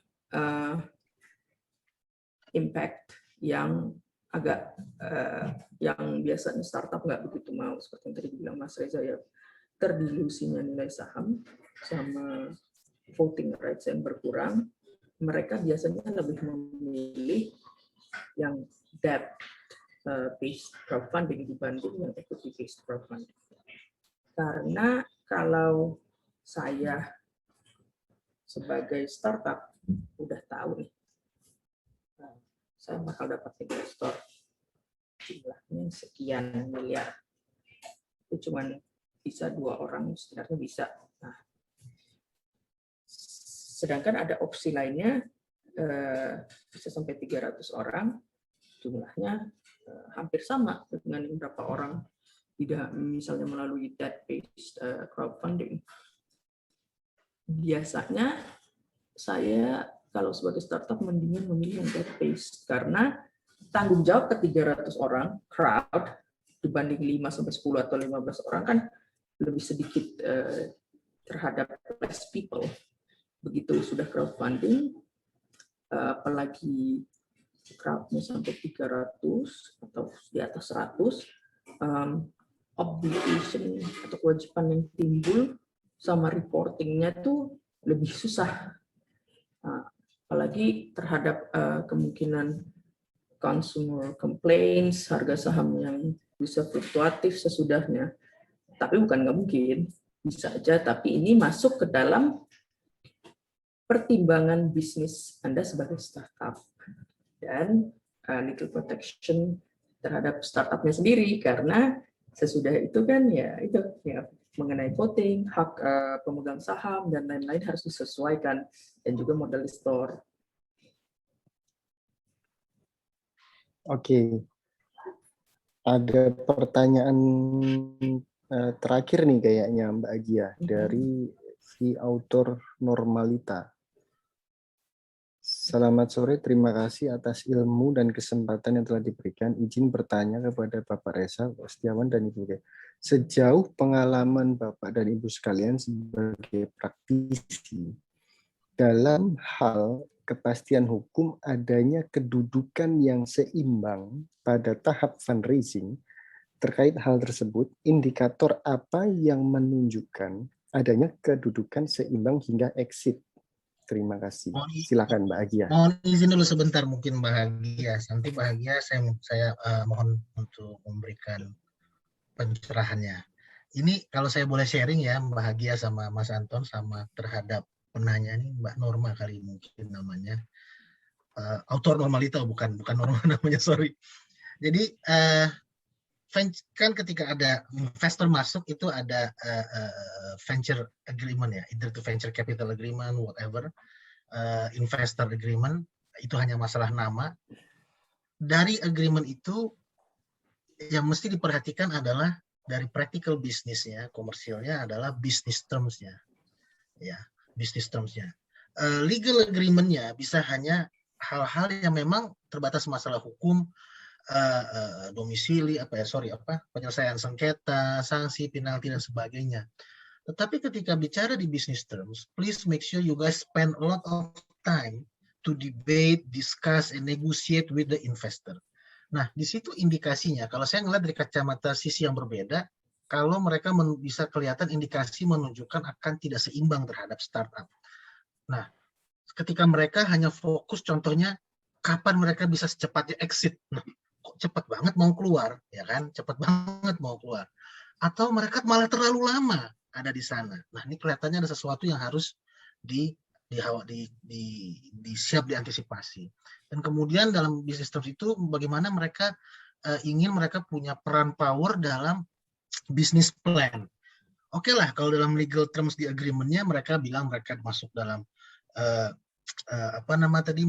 impact yang agak yang biasanya startup nggak begitu mau, seperti yang tadi bilang Mas Reza ya, terdilusinya nilai saham sama voting rights yang berkurang, mereka biasanya lebih memilih yang debt based crowdfunding dibanding yang equity based crowdfunding. Karena kalau saya sebagai startup udah tahu nih, saya bakal dapat investor jumlahnya sekian miliar, itu cuman bisa 2 orang, sebenarnya bisa. Nah, sedangkan ada opsi lainnya bisa sampai 300 orang, jumlahnya hampir sama dengan berapa orang tidak misalnya melalui debt-based crowdfunding. Biasanya saya kalau sebagai startup mendingan memilih yang debt-based karena tanggung jawab ke 300 orang crowd dibanding 5 sampai 10 atau 15 orang kan lebih sedikit terhadap less people. Begitu sudah crowdfunding, apalagi crowdnya sampai 300 atau di atas 100, obligation atau kewajiban yang timbul sama reportingnya tuh lebih susah. Apalagi terhadap kemungkinan consumer complaints, harga saham yang bisa fluktuatif sesudahnya. Tapi bukan nggak mungkin, bisa aja. Tapi ini masuk ke dalam pertimbangan bisnis Anda sebagai startup dan legal protection terhadap startupnya sendiri, karena sesudah itu kan ya itu ya mengenai voting, hak pemegang saham dan lain-lain harus disesuaikan, dan juga modal store. Oke, ada pertanyaan terakhir nih kayaknya Mbak Agia dari si autor Normalita. Selamat sore, terima kasih atas ilmu dan kesempatan yang telah diberikan. Izin bertanya kepada Bapak Reza, Pak Setiawan, dan Ibu Ge. Sejauh pengalaman Bapak dan Ibu sekalian sebagai praktisi, dalam hal kepastian hukum adanya kedudukan yang seimbang pada tahap fundraising, terkait hal tersebut, indikator apa yang menunjukkan adanya kedudukan seimbang hingga exit? Terima kasih. Silakan Mbak Agia. Mohon izin dulu sebentar mungkin Bahagia. Nanti Bahagia saya mohon untuk memberikan pencerahannya. Ini kalau saya boleh sharing ya Bahagia sama Mas Anton sama terhadap penanya ini Mbak Norma kali mungkin namanya. Autor Normalita bukan Norma namanya, sorry. Jadi kan ketika ada investor masuk itu ada venture agreement ya, either to venture capital agreement, whatever, investor agreement, itu hanya masalah nama. Dari agreement itu yang mesti diperhatikan adalah dari practical business-nya, komersialnya adalah business terms-nya, ya, business terms-nya. Legal agreement-nya bisa hanya hal-hal yang memang terbatas masalah hukum, domisili penyelesaian sengketa, sanksi, penalti dan sebagainya. Tetapi ketika bicara di business terms, please make sure you guys spend a lot of time to debate, discuss, and negotiate with the investor. Nah, di situ indikasinya, kalau saya ngelihat dari kacamata sisi yang berbeda, kalau mereka bisa kelihatan indikasi menunjukkan akan tidak seimbang terhadap startup. Nah, ketika mereka hanya fokus, contohnya, kapan mereka bisa secepatnya exit. Nah, cepat banget mau keluar, ya kan? Cepat banget mau keluar. Atau mereka malah terlalu lama ada di sana. Nah, ini kelihatannya ada sesuatu yang harus siap diantisipasi. Dan kemudian dalam business terms itu bagaimana mereka ingin mereka punya peran power dalam business plan. Oke lah, kalau dalam legal terms di agreement-nya mereka bilang mereka masuk dalam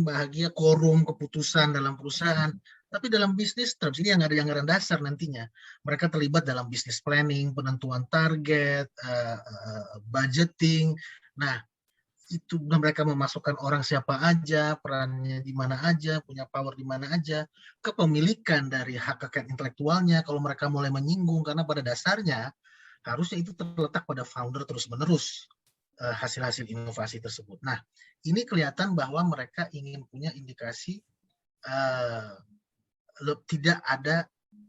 Bahagia, quorum keputusan dalam perusahaan. Tapi dalam bisnis terms ini yang ada anggaran dasar nantinya. Mereka terlibat dalam business planning, penentuan target, budgeting. Nah, itu mereka memasukkan orang siapa aja, perannya di mana aja, punya power di mana aja, kepemilikan dari hak kekayaan intelektualnya kalau mereka mulai menyinggung, karena pada dasarnya harusnya itu terletak pada founder terus-menerus hasil-hasil inovasi tersebut. Nah, ini kelihatan bahwa mereka ingin punya indikasi tidak ada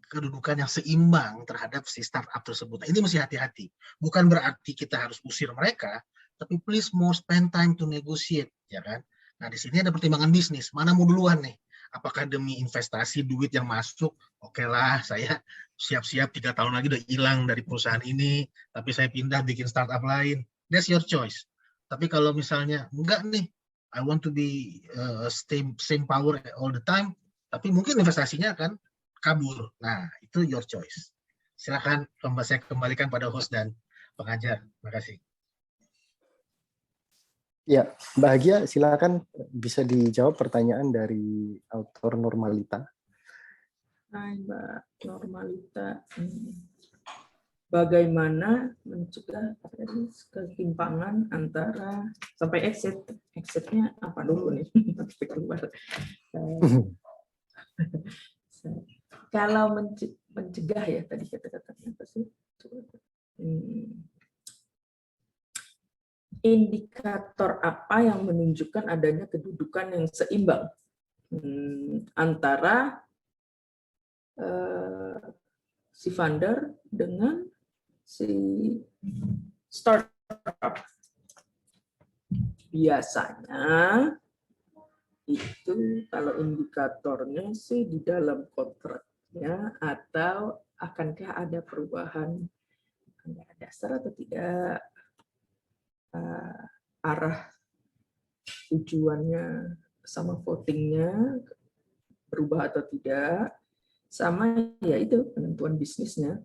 kedudukan yang seimbang terhadap si startup tersebut. Nah, ini mesti hati-hati. Bukan berarti kita harus usir mereka, tapi please more spend time to negotiate, ya kan? Nah, di sini ada pertimbangan bisnis. Mana mau duluan nih? Apakah demi investasi duit yang masuk? Oke lah, saya siap-siap 3 tahun lagi udah hilang dari perusahaan ini, tapi saya pindah bikin startup lain. That's your choice. Tapi kalau misalnya enggak nih, I want to be same power all the time, tapi mungkin investasinya akan kabur. Nah, itu your choice. Silakan saya kembalikan pada host dan pengajar. Terima kasih. Ya, Mbak Hagia, silakan bisa dijawab pertanyaan dari autor Normalita. Hai Mbak Normalita, bagaimana mencegah ketimpangan antara sampai exitnya apa dulu nih? Keluar. Kalau mencegah ya tadi kata-katanya apa sih? Indikator apa yang menunjukkan adanya kedudukan yang seimbang antara si funder dengan si startup. Biasanya itu kalau indikatornya sih di dalam kontraknya atau akankah ada perubahan anggaran dasar atau tidak, arah tujuannya sama votingnya berubah atau tidak, sama ya itu penentuan bisnisnya.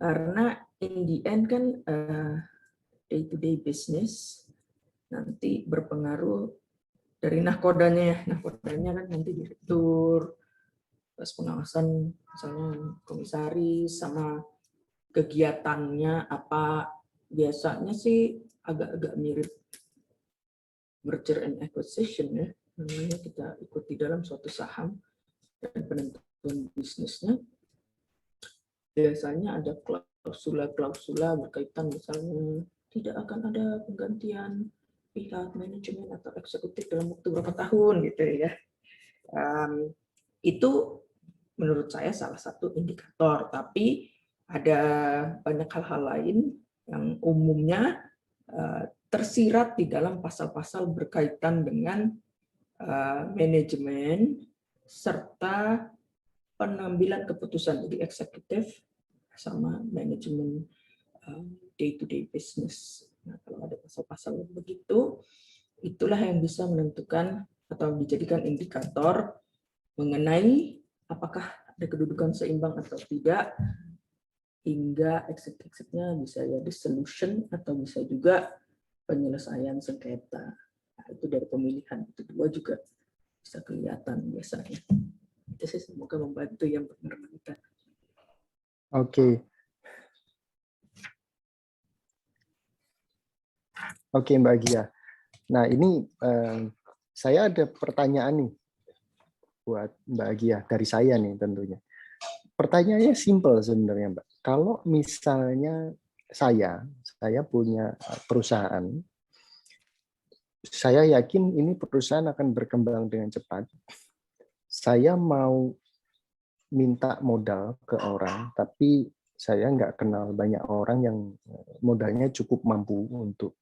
Karena in the end kan day to day business nanti berpengaruh dari nahkodanya ya. Nahkodanya kan nanti direktur, terus pengawasan misalnya komisaris sama kegiatannya apa, biasanya sih agak-agak mirip merger and acquisition ya. Namanya kita ikut di dalam suatu saham dan penentuan bisnisnya biasanya ada klausula-klausula berkaitan misalnya tidak akan ada penggantian pihak manajemen atau eksekutif dalam waktu berapa tahun gitu ya. Itu menurut saya salah satu indikator, tapi ada banyak hal-hal lain yang umumnya tersirat di dalam pasal-pasal berkaitan dengan manajemen serta pengambilan keputusan dari eksekutif sama manajemen day-to-day business. Nah, kalau ada pasal-pasal begitu, itulah yang bisa menentukan atau dijadikan indikator mengenai apakah ada kedudukan seimbang atau tidak, hingga exit-exitnya bisa ya dissolution atau bisa juga penyelesaian sengketa. Nah, itu dari pemilihan itu dua juga bisa kelihatan biasanya. Itu sih semoga membantu yang benar kita. Oke. Oke Mbak Gia. Nah ini saya ada pertanyaan nih buat Mbak Gia dari saya nih tentunya. Pertanyaannya simpel sebenarnya Mbak. Kalau misalnya saya punya perusahaan, saya yakin ini perusahaan akan berkembang dengan cepat. Saya mau minta modal ke orang, tapi saya nggak kenal banyak orang yang modalnya cukup mampu untuk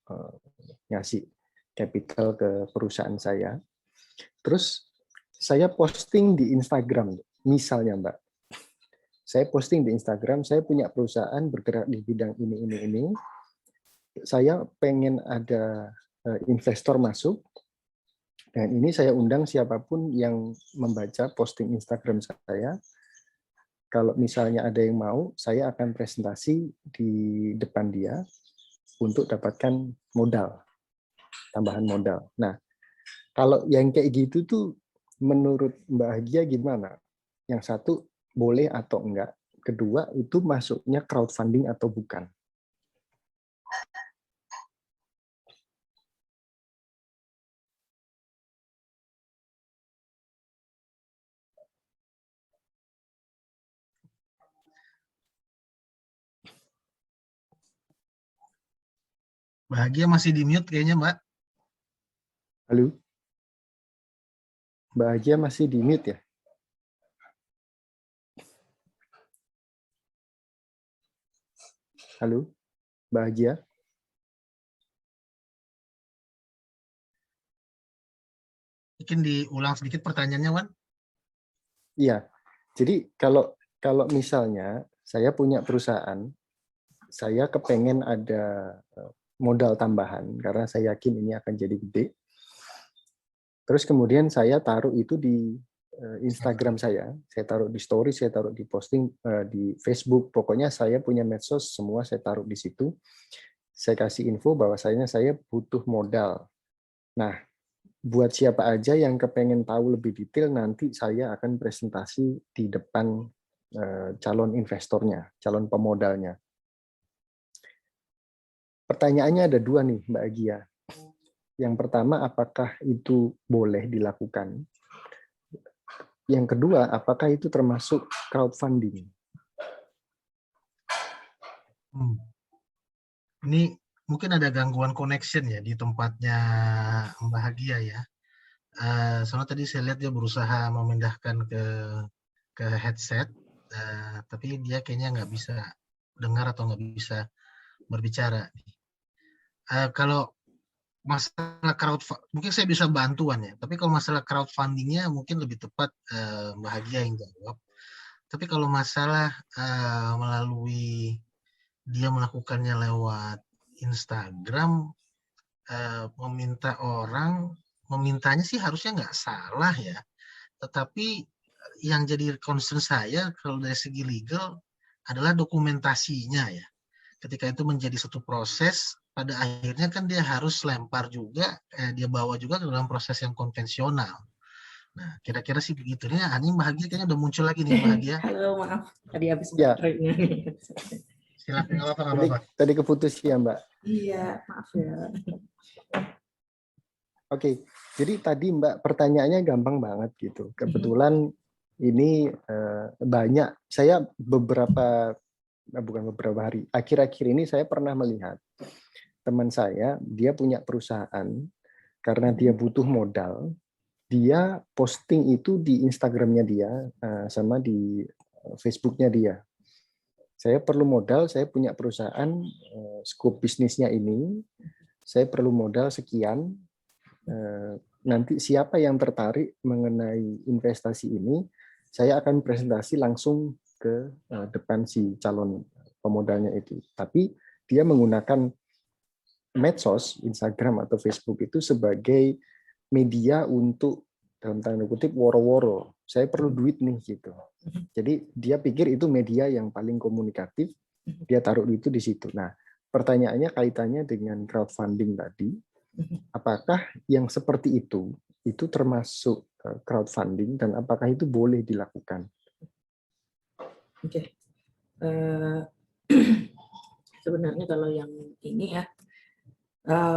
ngasih capital ke perusahaan saya. Terus saya posting di Instagram, misalnya Mbak. Saya posting di Instagram, saya punya perusahaan bergerak di bidang ini. Saya pengen ada investor masuk, dan ini saya undang siapapun yang membaca posting Instagram saya. Kalau misalnya ada yang mau, saya akan presentasi di depan dia untuk dapatkan modal, tambahan modal. Nah, kalau yang kayak gitu tuh menurut Mbak Hagia gimana? Yang satu boleh atau enggak? Kedua itu masuknya crowdfunding atau bukan? Bahagia masih di mute kayaknya, Mbak. Halo? Mbak Hagia masih di mute ya? Halo, Bahagia? Mungkin diulang sedikit pertanyaannya, Wan. Iya. Jadi kalau misalnya saya punya perusahaan, saya kepengen ada modal tambahan karena saya yakin ini akan jadi gede. Terus kemudian saya taruh itu di Instagram saya taruh di story, saya taruh di posting di Facebook. Pokoknya saya punya medsos semua saya taruh di situ. Saya kasih info bahwasanya saya butuh modal. Nah, buat siapa aja yang kepengen tahu lebih detail, nanti saya akan presentasi di depan calon investornya, calon pemodalnya. Pertanyaannya ada dua nih, Mbak Agia. Yang pertama, apakah itu boleh dilakukan? Yang kedua, apakah itu termasuk crowdfunding? Ini mungkin ada gangguan connection ya di tempatnya Bahagia ya. Soalnya tadi saya lihat dia berusaha memindahkan ke headset, tapi dia kayaknya nggak bisa dengar atau nggak bisa berbicara. Kalau masalah mungkin saya bisa bantuan ya. Tapi kalau masalah crowdfundingnya mungkin lebih tepat Bahagia yang jawab. Tapi kalau masalah melalui dia melakukannya lewat Instagram, meminta orang, memintanya sih harusnya nggak salah ya. Tetapi yang jadi concern saya kalau dari segi legal adalah dokumentasinya ya. Ketika itu menjadi satu proses, pada akhirnya kan dia harus lempar juga, dia bawa juga ke dalam proses yang konvensional. Nah, kira-kira sih begitu. Ini Bahagia kayaknya udah muncul lagi nih Bahagia. Halo, maaf. Tadi habis Ya. baterainya nih. Silakan, nggak apa-apa. Tadi keputus ya, Mbak. Iya, maaf ya. Oke, jadi tadi Mbak pertanyaannya gampang banget gitu. Kebetulan ini banyak, saya bukan beberapa hari, akhir-akhir ini saya pernah melihat teman saya, dia punya perusahaan, karena dia butuh modal, dia posting itu di Instagramnya dia, sama di Facebooknya dia. Saya perlu modal, saya punya perusahaan, scope bisnisnya ini, saya perlu modal sekian, nanti siapa yang tertarik mengenai investasi ini, saya akan presentasi langsung ke depan si calon pemodalnya itu. Tapi dia menggunakan medsos, Instagram atau Facebook itu sebagai media untuk dalam tanda kutip woro-woro. Saya perlu duit nih gitu. Jadi dia pikir itu media yang paling komunikatif, dia taruh itu di situ. Nah, pertanyaannya kaitannya dengan crowdfunding tadi. Apakah yang seperti itu termasuk crowdfunding dan apakah itu boleh dilakukan? Oke. Sebenarnya kalau yang ini ya,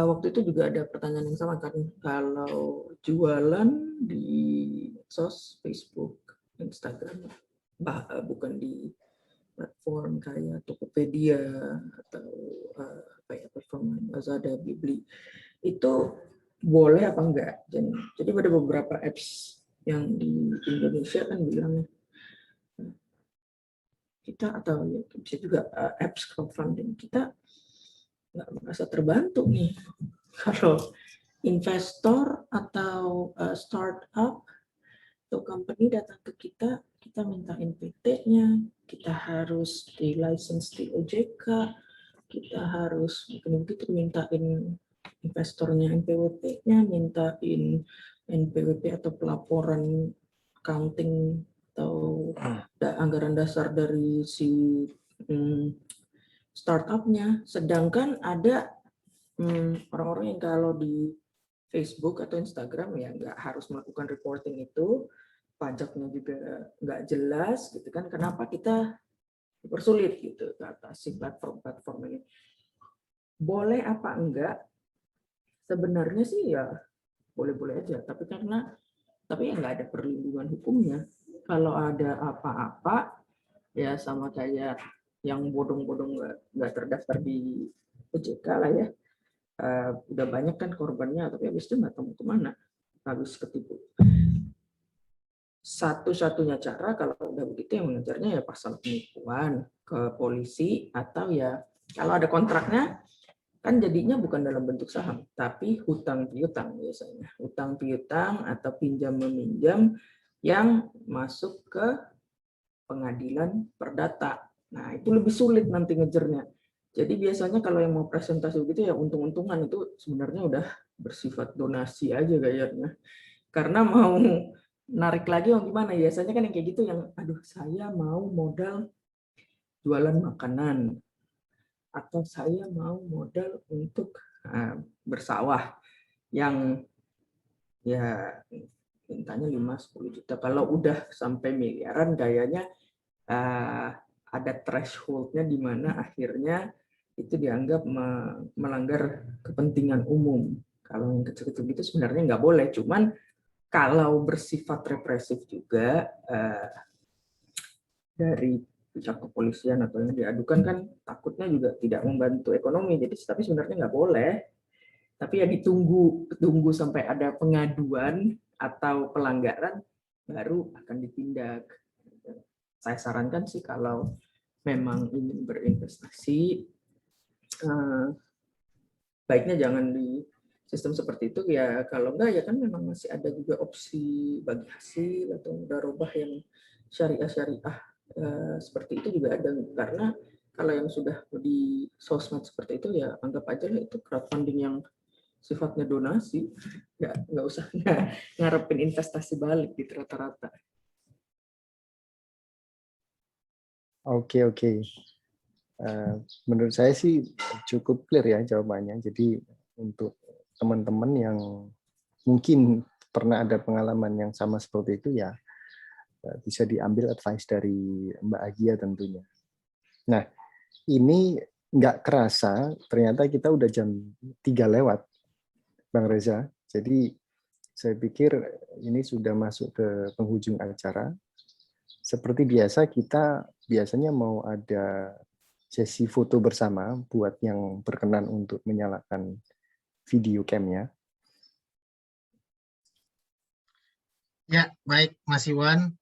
waktu itu juga ada pertanyaan yang sama kan, kalau jualan di medsos, Facebook, Instagram, bukan di platform kayak Tokopedia atau kayak platform Lazada, Bibli, itu boleh apa enggak? Jadi ada beberapa apps yang di Indonesia kan bilang kita, atau ya bisa juga apps crowdfunding, kita nggak merasa terbantu nih kalau investor atau startup atau company datang ke kita, kita minta NPT-nya, kita harus di license di OJK, kita harus begitu mintain investornya NPWP-nya, mintain NPWP atau pelaporan accounting atau anggaran dasar dari si startup-nya. Sedangkan ada orang-orang yang kalau di Facebook atau Instagram ya nggak harus melakukan reporting itu, pajaknya juga nggak jelas gitu kan, kenapa kita dipersulit gitu ke atas si platform ini. Boleh apa enggak? Sebenarnya sih ya boleh-boleh aja, tapi ya nggak ada perlindungan hukumnya. Kalau ada apa-apa ya sama kayak yang bodong-bodong nggak terdaftar di OJK lah ya. Udah banyak kan korbannya, tapi habis itu nggak tahu kemana, habis ketipu. Satu-satunya cara kalau udah begitu yang mengejarnya ya pasal penipuan ke polisi, atau ya Kalau ada kontraknya, kan jadinya bukan dalam bentuk saham, tapi hutang piutang biasanya. Hutang piutang atau pinjam meminjam yang masuk ke pengadilan perdata. Nah, itu lebih sulit nanti ngejernya. Jadi biasanya kalau yang mau presentasi begitu ya untung-untungan itu sebenarnya udah bersifat donasi aja kayaknya. Karena mau narik lagi mau gimana? Biasanya kan yang kayak gitu yang aduh saya mau modal jualan makanan atau saya mau modal untuk bersawah yang ya mintanya 5-10 juta. Kalau udah sampai miliaran kayaknya ada threshold-nya di mana akhirnya itu dianggap melanggar kepentingan umum. Kalau yang kecil-kecil gitu sebenarnya nggak boleh, cuman kalau bersifat represif juga dari pihak kepolisian atau yang diadukan kan takutnya juga tidak membantu ekonomi. Jadi tapi sebenarnya nggak boleh. Tapi ya tunggu sampai ada pengaduan atau pelanggaran baru akan ditindak. Saya sarankan sih kalau memang ingin berinvestasi baiknya jangan di sistem seperti itu ya. Kalau enggak ya kan memang masih ada juga opsi bagi hasil atau mudharabah yang syariah seperti itu juga ada, karena kalau yang sudah di sosmed seperti itu ya anggap aja lah itu crowdfunding yang sifatnya donasi, nggak usah ngarepin investasi balik gitu rata-rata. Oke, oke. Menurut saya sih cukup clear ya jawabannya. Jadi untuk teman-teman yang mungkin pernah ada pengalaman yang sama seperti itu ya bisa diambil advice dari Mbak Agia tentunya. Nah, ini nggak kerasa ternyata kita udah jam 3 lewat, Bang Reza. Jadi saya pikir ini sudah masuk ke penghujung acara. Seperti biasa kita biasanya mau ada sesi foto bersama buat yang berkenan untuk menyalakan video cam-nya. Ya, baik Mas Iwan.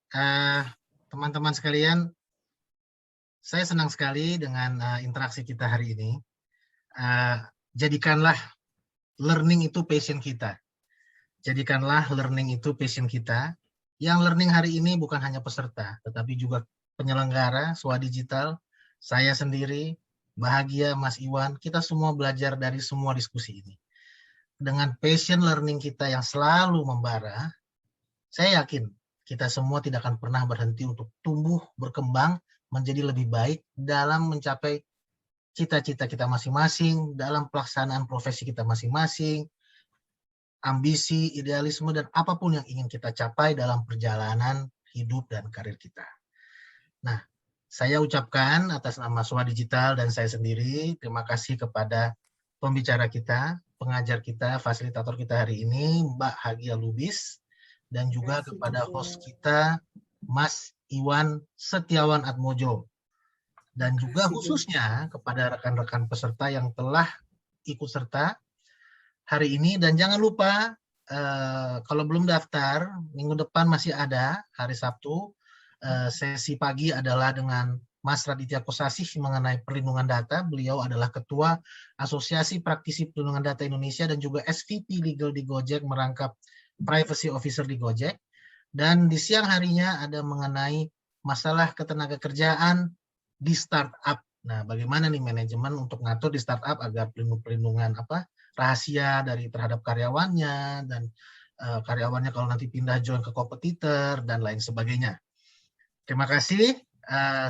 Teman-teman sekalian, saya senang sekali dengan interaksi kita hari ini. Jadikanlah learning itu passion kita. Jadikanlah learning itu passion kita. Yang learning hari ini bukan hanya peserta, tetapi juga penyelenggara, Swadigital, saya sendiri, Bahagia, Mas Iwan, kita semua belajar dari semua diskusi ini. Dengan passion learning kita yang selalu membara, saya yakin kita semua tidak akan pernah berhenti untuk tumbuh, berkembang, menjadi lebih baik dalam mencapai cita-cita kita masing-masing, dalam pelaksanaan profesi kita masing-masing, ambisi, idealisme, dan apapun yang ingin kita capai dalam perjalanan hidup dan karir kita. Nah, saya ucapkan atas nama Swadigital dan saya sendiri, terima kasih kepada pembicara kita, pengajar kita, fasilitator kita hari ini, Mbak Hagia Lubis, dan juga kepada host kita, Mas Iwan Setiawan Atmojo. Dan juga khususnya kepada rekan-rekan peserta yang telah ikut serta hari ini. Dan jangan lupa, kalau belum daftar, minggu depan masih ada, hari Sabtu, sesi pagi adalah dengan Mas Raditya Kosasih mengenai perlindungan data. Beliau adalah Ketua Asosiasi Praktisi Perlindungan Data Indonesia dan juga SVP Legal di Gojek, merangkap Privacy Officer di Gojek. Dan di siang harinya ada mengenai masalah ketenaga kerjaan di startup. Nah, bagaimana nih manajemen untuk ngatur di startup agar perlindungan rahasia dari terhadap karyawannya, dan karyawannya kalau nanti pindah join ke kompetitor dan lain sebagainya. Terima kasih.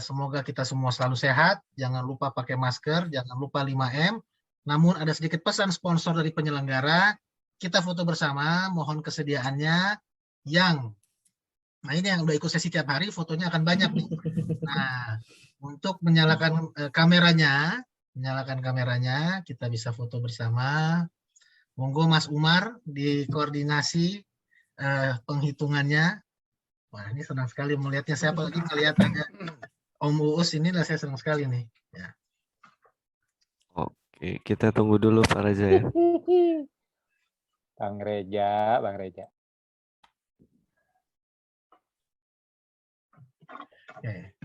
Semoga kita semua selalu sehat. Jangan lupa pakai masker, jangan lupa 5M. Namun ada sedikit pesan sponsor dari penyelenggara. Kita foto bersama, mohon kesediaannya. Nah ini yang udah ikut sesi tiap hari, fotonya akan banyak nih. Nah, untuk menyalakan kameranya, kita bisa foto bersama. Monggo Mas Umar dikoordinasi penghitungannya. Wah, ini senang sekali melihatnya. Saya apalagi melihat ada Om Uus ini, saya senang sekali nih. Ya. Oke, kita tunggu dulu Pak Reza ya. Bang Reza. Oke.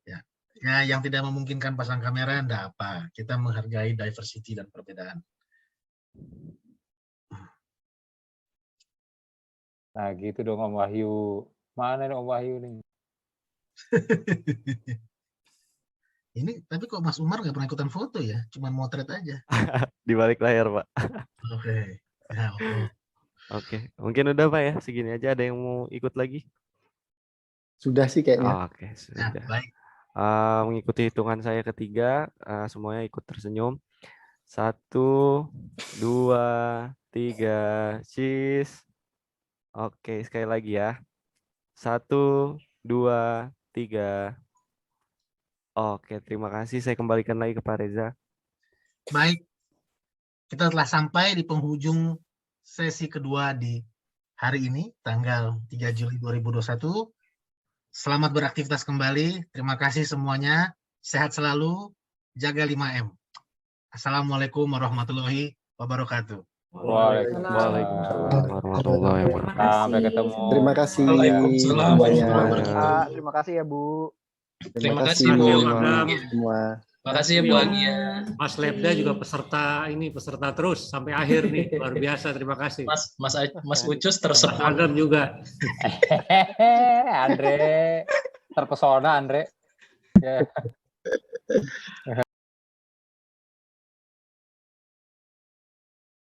Ya. Ya, yang tidak memungkinkan pasang kamera, enggak apa. Kita menghargai diversity dan perbedaan. Nah, gitu dong Om Wahyu. Mana nih Om Wahyu nih? Ini, tapi kok Mas Umar nggak pernah ikutan foto ya? Cuman motret aja. Di balik layar, Pak. Oke. Ya, Allah. Oke, mungkin udah Pak ya, segini aja. Ada yang mau ikut lagi? Sudah sih kayaknya. Oke, Ya, sudah. baik. Mengikuti hitungan saya ketiga, semuanya ikut tersenyum. 1, 2, 3, cheese. Oke, sekali lagi ya. 1, 2, 3. Oke, terima kasih. Saya kembalikan lagi ke Pak Reza. Baik. Kita telah sampai di penghujung sesi kedua di hari ini, tanggal 3 Juli 2021. Selamat beraktivitas kembali. Terima kasih semuanya. Sehat selalu. Jaga 5M. Assalamualaikum warahmatullahi wabarakatuh. Waalaikumsalam warahmatullahi wabarakatuh. Sampai ketemu. Terima kasih Waalaikumsalam semuanya. warahmatullahi Terima kasih ya Bu. Terima kasih Bu Agam. semua. Makasih ya Bu Agia. Mas Lebda juga peserta terus sampai akhir nih. Luar biasa, terima kasih. Mas Ucus Mas tersebut. Agam juga. Andre terpesona Andre. Ya.